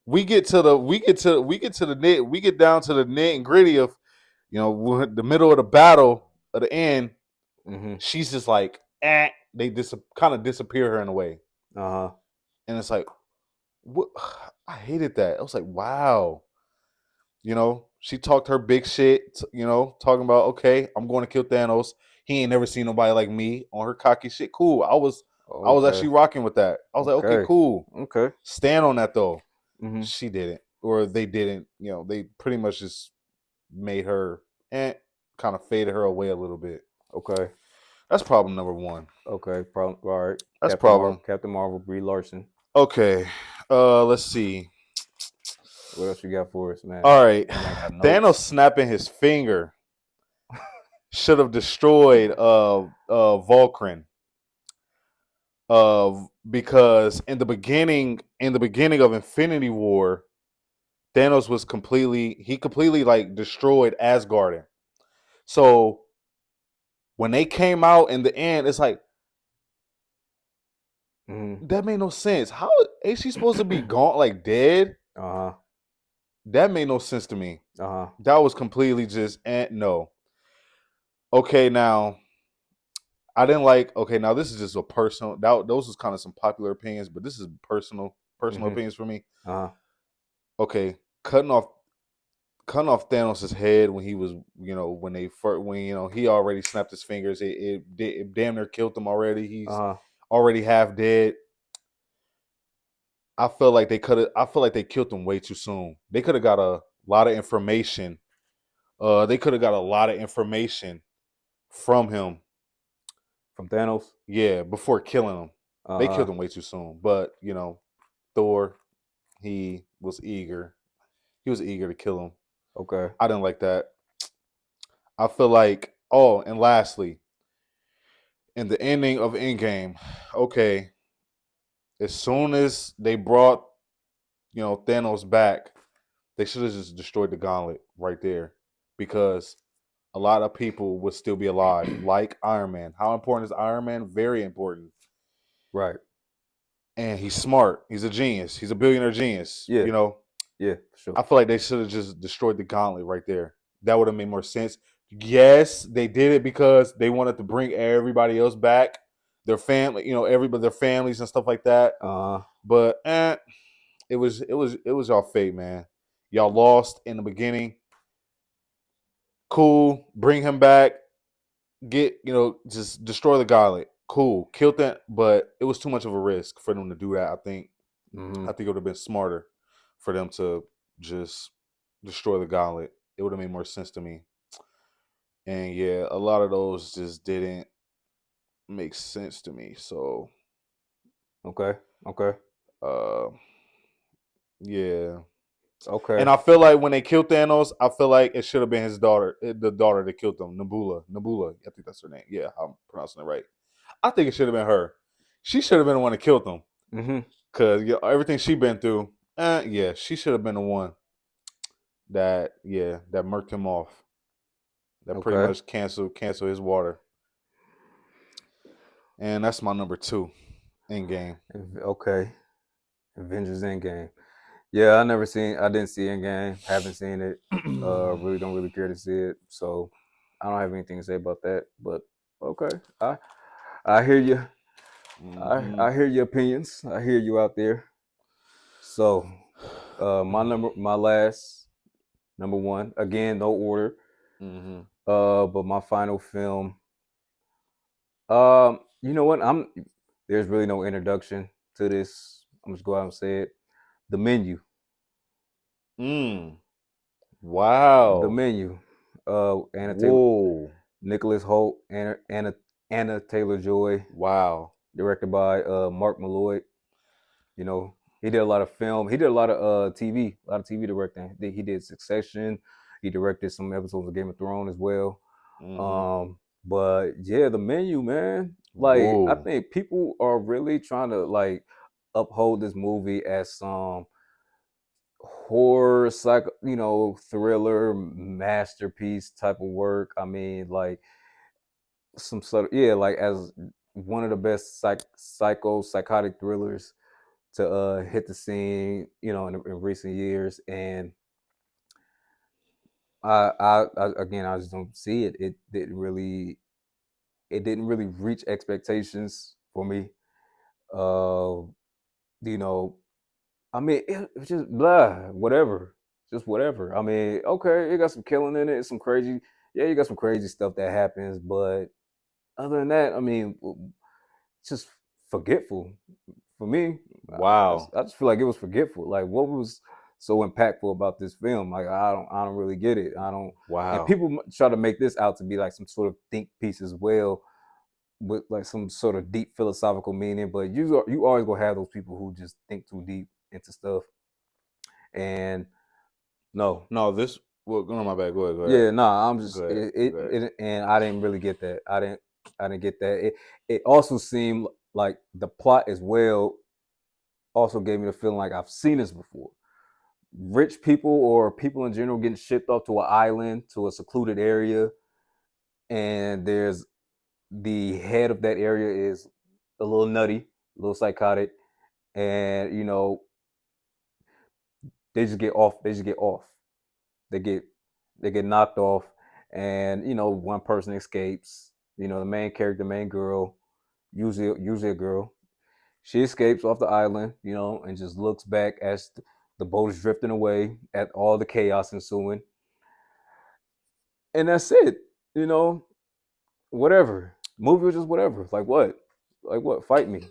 B: We get down to the nit and gritty of, the middle of the battle at the end. She's just like, they kind of disappear her in a way. And it's like, what? I hated that. I was like, wow. She talked her big shit, talking about, okay, I'm going to kill Thanos. He ain't never seen nobody like me on her cocky shit. Cool. I was actually rocking with that. I was like, okay, cool.
A: Okay.
B: Stand on that though. She didn't, or they didn't. They pretty much just made her kind of faded her away a little bit.
A: Okay.
B: That's problem number 1.
A: Okay. All right.
B: That's problem.
A: Captain Marvel, Brie Larson.
B: Okay. Let's see.
A: What else you got for us, man?
B: All right. Thanos snapping his finger should have destroyed Vulcan. Because in the beginning of Infinity War, Thanos was completely like destroyed Asgard. So when they came out in the end, it's like that made no sense. How is she supposed to be gone, like dead? That made no sense to me. That was completely just no. Okay, now I didn't like. Okay, now this is just a personal. Those was kind of some popular opinions, but this is personal opinions for me. Okay, cutting off Thanos' head when he was, when he already snapped his fingers. It damn near killed him already. He's already half dead. I feel like they killed him way too soon. They could have got a lot of information. They could have got a lot of information from him
A: From Thanos.
B: Yeah, before killing him. They killed him way too soon. But Thor, he was eager. He was eager to kill him.
A: Okay.
B: I didn't like that. I feel like. Oh, and lastly, in the ending of Endgame, okay, as soon as they brought Thanos back, they should have just destroyed the gauntlet right there, because a lot of people would still be alive, like Iron Man. How important is Iron Man? Very important.
A: Right.
B: And he's smart. He's a genius. He's a billionaire genius.
A: Yeah. Yeah, for sure.
B: I feel like they should have just destroyed the gauntlet right there. That would have made more sense. Yes, they did it because they wanted to bring everybody else back, their family, everybody, their families and stuff like that. But it was y'all fate, man. Y'all lost in the beginning. Cool, bring him back. Just destroy the gauntlet. Cool, killed that, but it was too much of a risk for them to do that. I think it would have been smarter for them to just destroy the gauntlet. It would have made more sense to me. And yeah, a lot of those just didn't make sense to me. So
A: Okay.
B: Yeah.
A: Okay.
B: And I feel like when they killed Thanos, I feel like it should have been his daughter, the daughter that killed him, Nebula. I think that's her name. Yeah, I'm pronouncing it right. I think it should have been her. She should have been the one that killed him. Because everything she been through, yeah, she should have been the one that murked him off. That pretty much cancel his water. And that's my number 2, Endgame.
A: Okay. Avengers Endgame. Yeah, I didn't see Endgame. Haven't seen it. Really don't really care to see it. So I don't have anything to say about that. But okay. I hear you. I hear your opinions. I hear you out there. So my last number 1. Again, no order. But my final film. You know what? There's really no introduction to this. I'm just go out and say it. The Menu.
B: Wow.
A: The Menu. Anna Taylor,
B: Whoa.
A: Nicholas Hoult, Anna Taylor-Joy.
B: Wow.
A: Directed by Mark Malloy. He did a lot of film. He did a lot of TV. A lot of TV directing. He did Succession. He directed some episodes of Game of Thrones as well. But yeah, The Menu, man. Like, I think people are really trying to like uphold this movie as some horror, thriller masterpiece type of work. I mean, like some sort of like as one of the best psychotic thrillers to hit the scene, in recent years. And I again, I just don't see it. It didn't really reach expectations for me. I mean, it's just blah, whatever, just whatever. I mean, okay, it got some killing in it, some crazy, you got some crazy stuff that happens, but other than that, I mean, it's just forgetful for me.
B: Wow.
A: I just feel like it was forgetful. Like, what was so impactful about this film? Like, I don't really get it. I don't.
B: Wow.
A: And people try to make this out to be like some sort of think piece as well, with like some sort of deep philosophical meaning. But you always gonna have those people who just think too deep into stuff. And no,
B: this. Well, go on, my bad. Go ahead.
A: Yeah, no, I'm just and I didn't really get that. I didn't get that. It also seemed like the plot as well also gave me the feeling like I've seen this before. Rich people or people in general getting shipped off to an island, to a secluded area, and there's the head of that area is a little nutty, a little psychotic, and they just get off. They get knocked off, and one person escapes. The main character, the main girl, usually a girl. She escapes off the island, and just looks back as the boat is drifting away at all the chaos ensuing. And that's it. Whatever. Movie was just whatever. Like what? Fight me.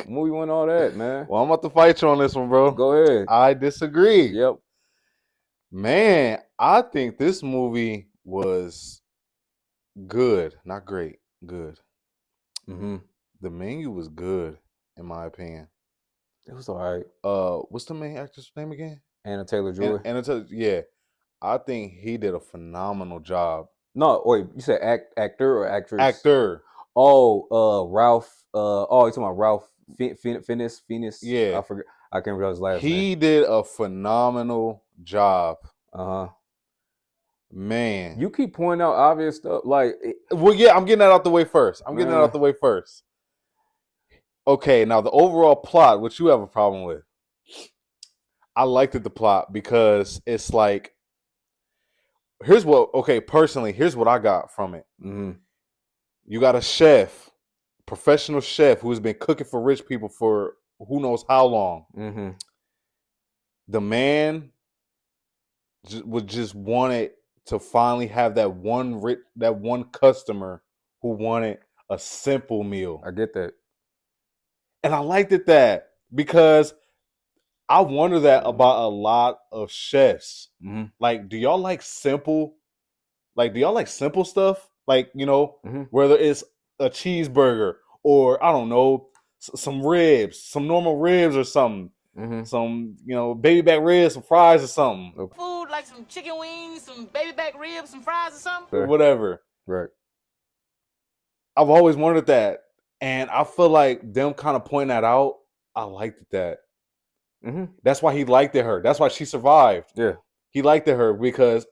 A: Movie wasn't all that, man.
B: Well, I'm about to fight you on this one, bro.
A: Go ahead.
B: I disagree.
A: Yep.
B: Man, I think this movie was good, not great. good.
A: Mm-hmm.
B: The Menu was good, in my opinion.
A: It was all right.
B: What's the main actress name again?
A: Anna Taylor-Joy.
B: Yeah, I think he did a phenomenal job.
A: No, wait, you said actor or actress?
B: Actor.
A: Oh, Ralph. Oh, you talking about Ralph Fiennes?
B: Yeah.
A: I forget. I can't remember his last name.
B: He did a phenomenal job.
A: Uh-huh.
B: Man.
A: You keep pointing out obvious stuff. Like,
B: Well, yeah, I'm getting that out the way first. Okay, now the overall plot, which you have a problem with. I liked the plot because it's like, personally, here's what I got from it.
A: mm-hmm.
B: You got a chef, professional chef who's been cooking for rich people for who knows how long.
A: Mm-hmm.
B: The man would just wanted to finally have that one customer who wanted a simple meal.
A: I get that.
B: And I liked that because I wonder that about a lot of chefs.
A: Mm-hmm.
B: Like, do y'all like simple? Like, do y'all like simple stuff? Like,
A: Mm-hmm.
B: whether it's a cheeseburger or I don't know, some ribs, some normal ribs or something.
A: Mm-hmm.
B: Some, baby back ribs, some fries or something.
A: Okay.
C: Food like some chicken wings, some baby back ribs, some fries or something.
B: Whatever.
A: Right.
B: I've always wondered that. And I feel like them kind of pointing that out, I liked that.
A: Mm-hmm.
B: That's why he liked her. That's why she survived.
A: Yeah.
B: He liked her because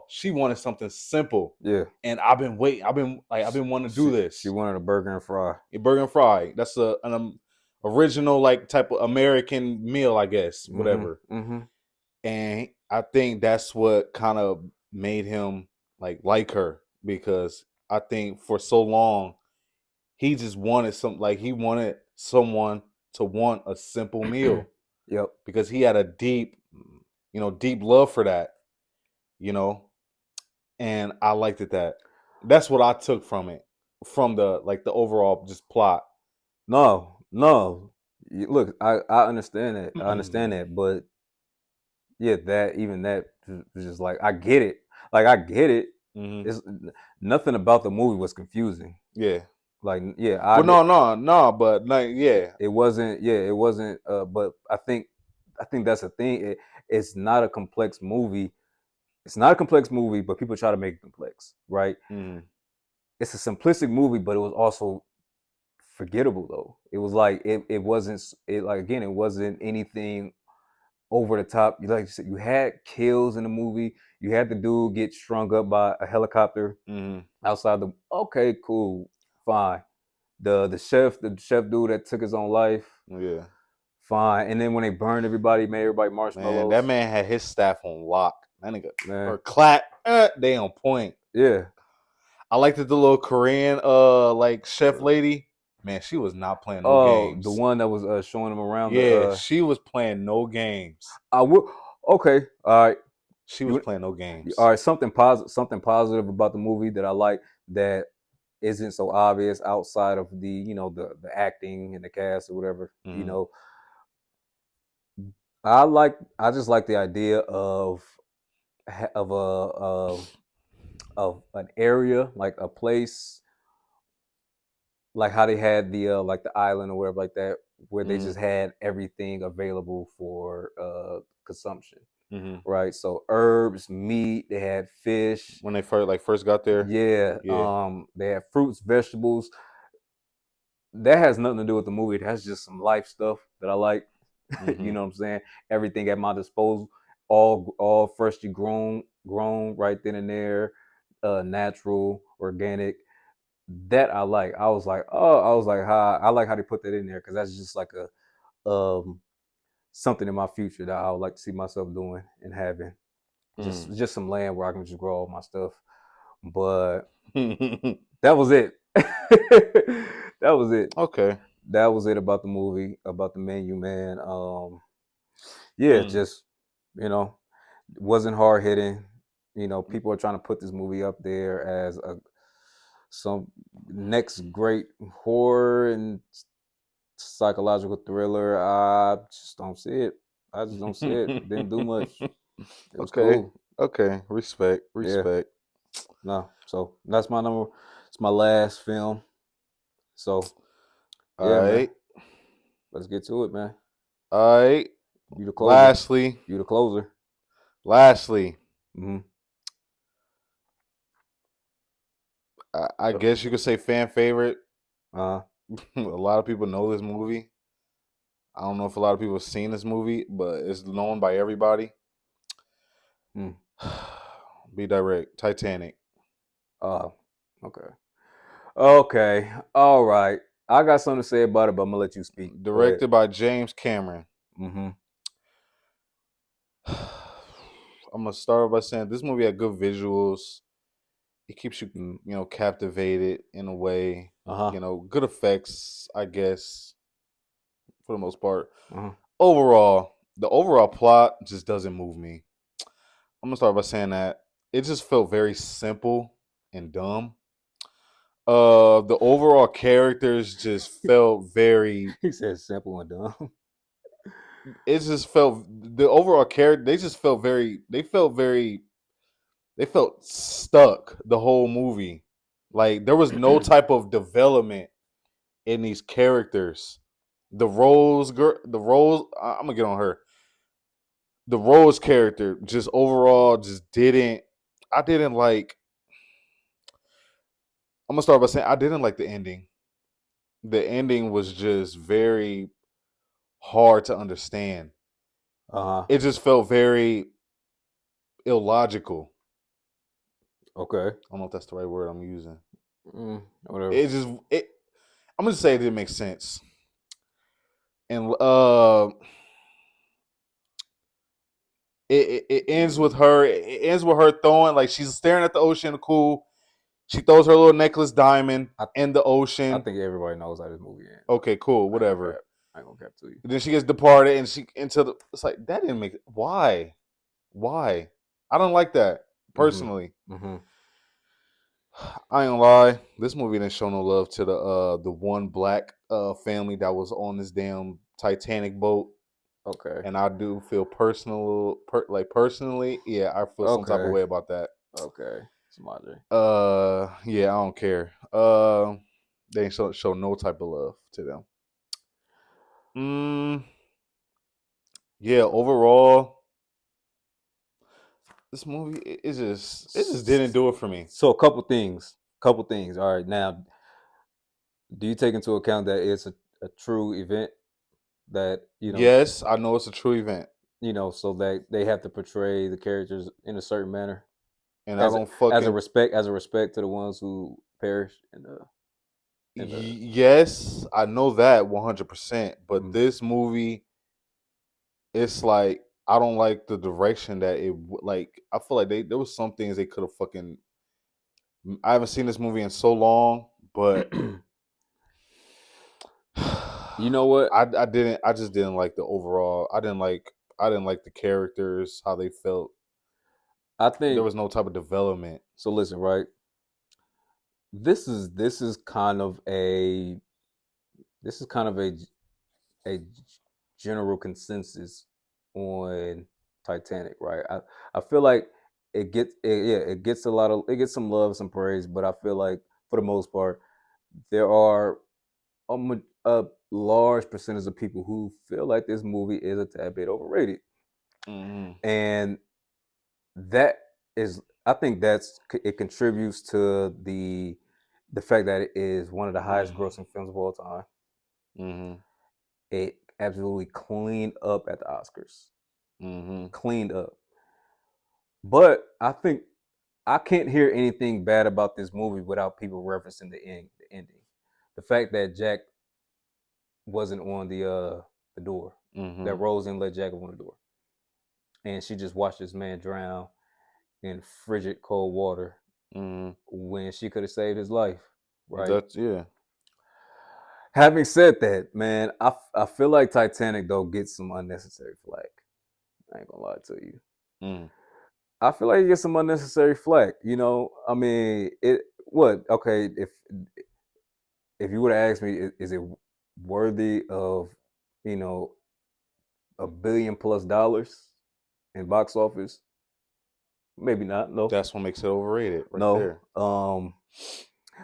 B: she wanted something simple.
A: Yeah.
B: And I've been waiting. I've been wanting to do this.
A: She wanted a burger and fry.
B: A burger and fry. That's an original like type of American meal, I guess. Whatever.
A: Mm-hmm.
B: And I think that's what kind of made him like her, because I think for so long he just wanted he wanted someone to want a simple meal.
A: Yep.
B: Because he had a deep love for that, and I liked that. That's what I took from it, from the overall just plot.
A: No. Look, I understand that. I understand that, but yeah, that was just like I get it. Like I get it.
B: Mm-hmm.
A: It's nothing about the movie was confusing.
B: Yeah.
A: Like yeah,
B: no, but like yeah,
A: it wasn't. Yeah, it wasn't. But I think that's the thing. It's not a complex movie. It's not a complex movie, but people try to make it complex, right?
B: Mm-hmm.
A: It's a simplistic movie, but it was also forgettable though. It was like it wasn't. It like again, it wasn't anything over the top. Like you said, you had kills in the movie. You had the dude get strung up by a helicopter outside the. Okay, cool, fine. The chef dude that took his own life.
B: Yeah,
A: fine. And then when they burned everybody, made everybody marshmallows.
B: Man, that man had his staff on lock. That nigga
A: Man.
B: or clap. They on point.
A: Yeah.
B: I liked the little Korean like chef lady. Man, she was not playing no games.
A: The one that was showing them around.
B: Yeah, she was playing no games.
A: I will. Okay, all right.
B: She was playing no games.
A: All right, something positive about the movie that I like that isn't so obvious outside of the the acting and the cast or whatever.
B: Mm-hmm.
A: I just like the idea of an area, like a place, like how they had the like the island or whatever like that, where they just had everything available for consumption.
B: Mm-hmm.
A: Right, so herbs, meat, they had fish
B: when they first got there.
A: Yeah. They had fruits, vegetables. That has nothing to do with the movie. That's just some life stuff that I like.
B: Mm-hmm.
A: You know what I'm saying? Everything at my disposal, all freshly grown right then and there, natural, organic. That I like. I was like, I like how they put that in there because that's just like a something in my future that I would like to see myself doing and having. Just some land where I can just grow all my stuff. But that was it. That was it.
B: Okay.
A: That was it about the movie, about the Menu, man. Yeah, just wasn't hard hitting. People are trying to put this movie up there as some next great horror and psychological thriller. I just don't see it. I just don't see it. Didn't do much. It was
B: okay.
A: Cool.
B: Okay. Respect.
A: Yeah. No. So that's my number. It's my last film. So yeah,
B: All
A: man.
B: right.
A: Let's get to it, man.
B: All right.
A: You the closer.
B: Lastly,
A: You the closer. Mm-hmm.
B: I guess you could say fan favorite.
A: Uh
B: A lot of people know this movie. I don't know if a lot of people have seen this movie, but it's known by everybody.
A: Mm.
B: Be direct. Titanic.
A: Okay. Okay. All right. I got something to say about it, but I'm gonna let you speak. Go ahead.
B: Directed by James Cameron.
A: Mm-hmm.
B: I'm gonna start by saying this movie had good visuals. It keeps you, captivated in a way.
A: Uh-huh.
B: Good effects, I guess, for the most part.
A: Uh-huh.
B: Overall, the overall plot just doesn't move me. I'm gonna start by saying that it just felt very simple and dumb. The overall characters just felt very.
A: He said simple and dumb.
B: It just felt the overall character. They just felt very. They felt very. They felt stuck the whole movie. Like there was no type of development in these characters. The Rose girl, the Rose. I'm gonna get on her. The Rose character just overall just didn't. I didn't like. I'm gonna start by saying I didn't like the ending. The ending was just very hard to understand.
A: Uh-huh.
B: It just felt very illogical.
A: Okay.
B: I don't know if that's the right word I'm using.
A: Whatever.
B: It just it. I'm gonna say it didn't make sense. And it ends with her. It ends with her throwing like she's staring at the ocean. Cool. She throws her little necklace diamond in the ocean.
A: I think everybody knows how this movie ends.
B: Okay, cool. Whatever.
A: I ain't gonna cap to you.
B: Then she gets departed, and she into the. It's like that didn't make. Why? I don't like that personally.
A: Mm-hmm.
B: I ain't gonna lie. This movie didn't show no love to the one black family that was on this damn Titanic boat.
A: Okay.
B: And I do feel personally, yeah, I feel some type of way about that.
A: Okay. Semaj.
B: Yeah, I don't care. They ain't show no type of love to them. Yeah, overall, this movie it just didn't do it for me.
A: So a couple things. All right. Now, do you take into account that it's a true event that,
B: Yes, I know it's a true event.
A: So that they have to portray the characters in a certain manner.
B: And I don't fucking
A: as a respect to the ones who perished in the
B: Yes, I know that 100%. But this movie, it's like I don't like the direction that it like. I feel like there was some things they could have fucking. I haven't seen this movie in so long, but
A: you know what?
B: I didn't. I just didn't like the overall. I didn't like the characters, how they felt.
A: I think
B: there was no type of development.
A: So listen, right? This is kind of a general consensus on Titanic, right? I feel like it gets some love, some praise, but I feel like for the most part there are a large percentage of people who feel like this movie is a tad bit overrated. And that is, I think it contributes to the fact that it is one of the highest grossing films of all time. It absolutely cleaned up at the Oscars. Cleaned up. But I think I can't hear anything bad about this movie without people referencing the ending. The fact that Jack wasn't on the door. That Rose didn't let Jack on the door. And she just watched this man drown in frigid cold water when she could have saved his life. Right?
B: Yeah.
A: Having said that, man, I feel like Titanic though gets some unnecessary flack. I ain't gonna lie to you. I feel like you get some unnecessary flack. I mean, okay, if you would have asked me, is it worthy of, $1 billion+ in box office? Maybe not. No.
B: That's what makes it overrated, right
A: no.
B: there.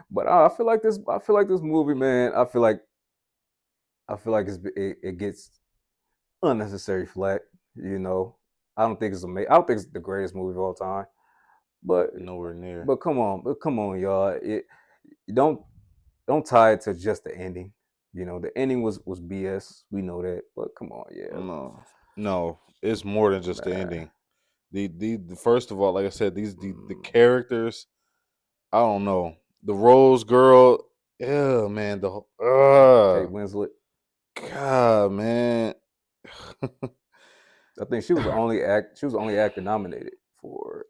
A: But I feel like this. I feel like this movie, man. I feel like it gets unnecessary flack. You know, I don't think it's amazing. I don't think it's the greatest movie of all time. But
B: Nowhere near.
A: but come on, y'all. You don't tie it to just the ending. You know, the ending was BS. We know that. But come on, yeah,
B: No, it's more than just the
A: man.
B: ending. The first of all, like I said, the characters. I don't know. The Rose girl. Yeah, man.
A: Kate Winslet.
B: God, man.
A: I think she was the only actor nominated for.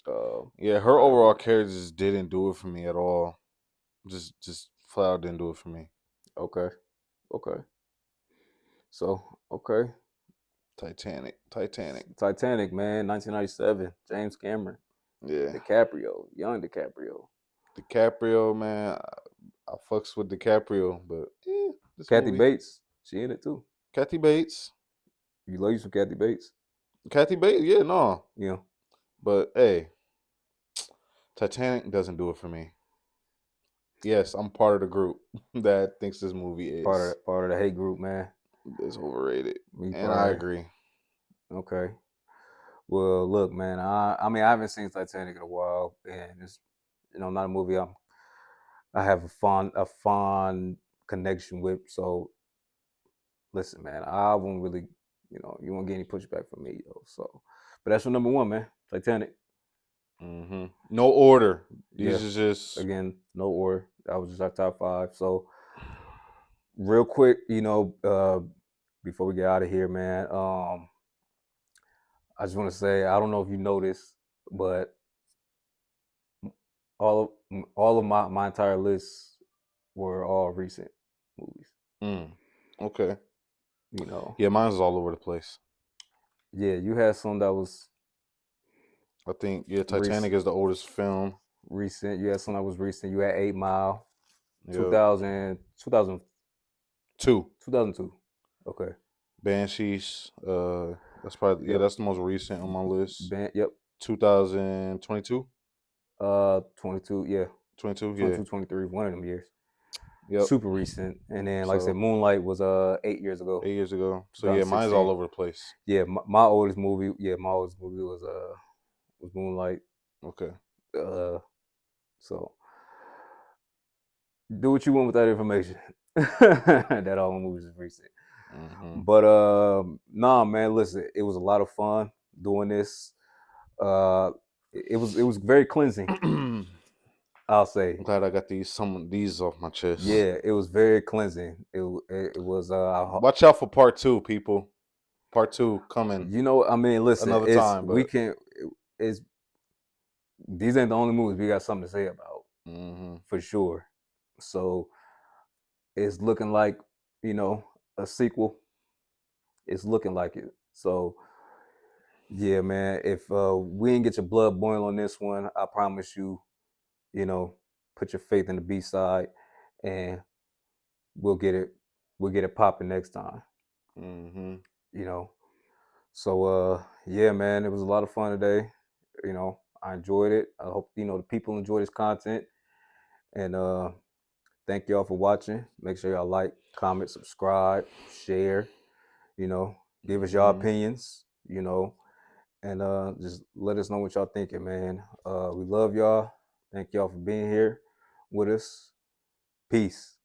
B: Yeah, her
A: Academy.
B: overall character just didn't do it for me at all. Just flat out didn't do it for me.
A: Okay. So okay.
B: Titanic.
A: Titanic, man, 1997. James Cameron.
B: Yeah.
A: DiCaprio, young DiCaprio.
B: DiCaprio, man. I fucks with DiCaprio, but this
A: Kathy
B: movie.
A: Bates, she in it too.
B: Kathy Bates.
A: You love you some Kathy Bates?
B: Kathy Bates, yeah, no.
A: Yeah.
B: But hey, Titanic doesn't do it for me. Yes, I'm part of the group that thinks this movie is
A: Part of the hate group, man.
B: It's overrated.
A: Me
B: And I agree.
A: Okay. Well, look, man. I mean, I haven't seen Titanic in a while, and it's not a movie I have a fond connection with. So, listen, man, I won't really, you won't get any pushback from me, though. So, but that's your number one, man. Titanic.
B: Mm-hmm. No order. These
A: Yeah.
B: are just
A: Again, no order. That was just our top 5. So, real quick, before we get out of here, man, I just want to say I don't know if you noticed, but all of my entire list were all recent movies.
B: Okay.
A: You know.
B: Yeah, mine's all over the place.
A: Yeah, you had some that was
B: I think Titanic is the oldest film.
A: Recent. You had some that was recent. You had 8 Mile.
B: Yep.
A: 2002. Okay.
B: Banshees. That's probably that's the most recent on my list.
A: Yep.
B: 2022.
A: 22. Yeah.
B: 22.
A: 22, 23. One of them years.
B: Yep.
A: Super recent. And then, like I said, Moonlight was 8 years ago.
B: 8 years ago. So yeah, mine's all over the place.
A: Yeah, my oldest movie. Yeah, my oldest movie was Moonlight.
B: Okay.
A: So do what you want with that information. That all my movies is recent.
B: Mm-hmm.
A: But nah, man, listen, it was a lot of fun doing this. It was very cleansing. I'll say.
B: I'm glad I got some of these off my chest.
A: Yeah, it was very cleansing. It was.
B: Watch out for part 2, people. Part 2 coming.
A: I mean, listen,
B: another time. But
A: we can't. These ain't the only movies we got something to say about, for sure. So it's looking like a sequel. It's looking like it. So yeah, man. If we didn't get your blood boiling on this one, I promise you, put your faith in the B side, and we'll get it popping next time. So yeah, man, it was a lot of fun today. I enjoyed it. I hope the people enjoy this content, and thank y'all for watching. Make sure y'all like, comment, subscribe, share. Give us your opinions. And just let us know what y'all thinking, man. We love y'all. Thank y'all for being here with us. Peace.